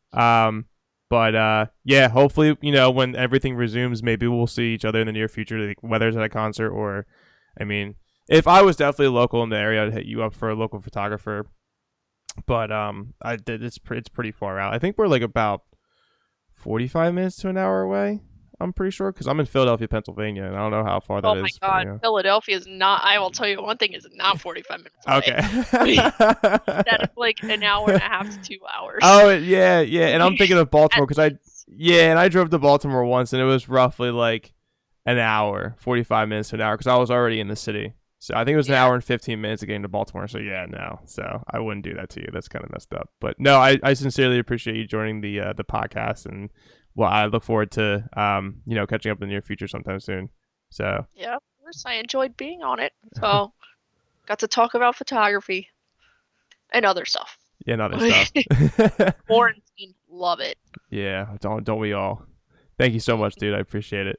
But yeah, hopefully, when everything resumes, maybe we'll see each other in the near future, like whether it's at a concert or, I mean, if I was definitely local in the area, I'd hit you up for a local photographer. But it's pretty far out. I think we're like about 45 minutes to an hour away. I'm pretty sure because I'm in Philadelphia, Pennsylvania, and I don't know how far that Oh my is for God, you. Philadelphia is not. I will tell you one thing: is not 45 minutes away. Okay. That is like an hour and a half to 2 hours. Oh yeah, yeah, and I'm thinking of At Baltimore because least. and I drove to Baltimore once, and it was roughly like an hour, 45 minutes to an hour, because I was already in the city. So I think it was an Yeah. hour and 15 minutes of getting to Baltimore. So yeah, no, so I wouldn't do that to you. That's kind of messed up. But no, I sincerely appreciate you joining the podcast, and well, I look forward to catching up in the near future sometime soon. So Yeah, of course. I enjoyed being on it. So got to talk about photography and other stuff. yeah, and other stuff. Quarantine, love it. Yeah, don't we all? Thank you so much, dude. I appreciate it.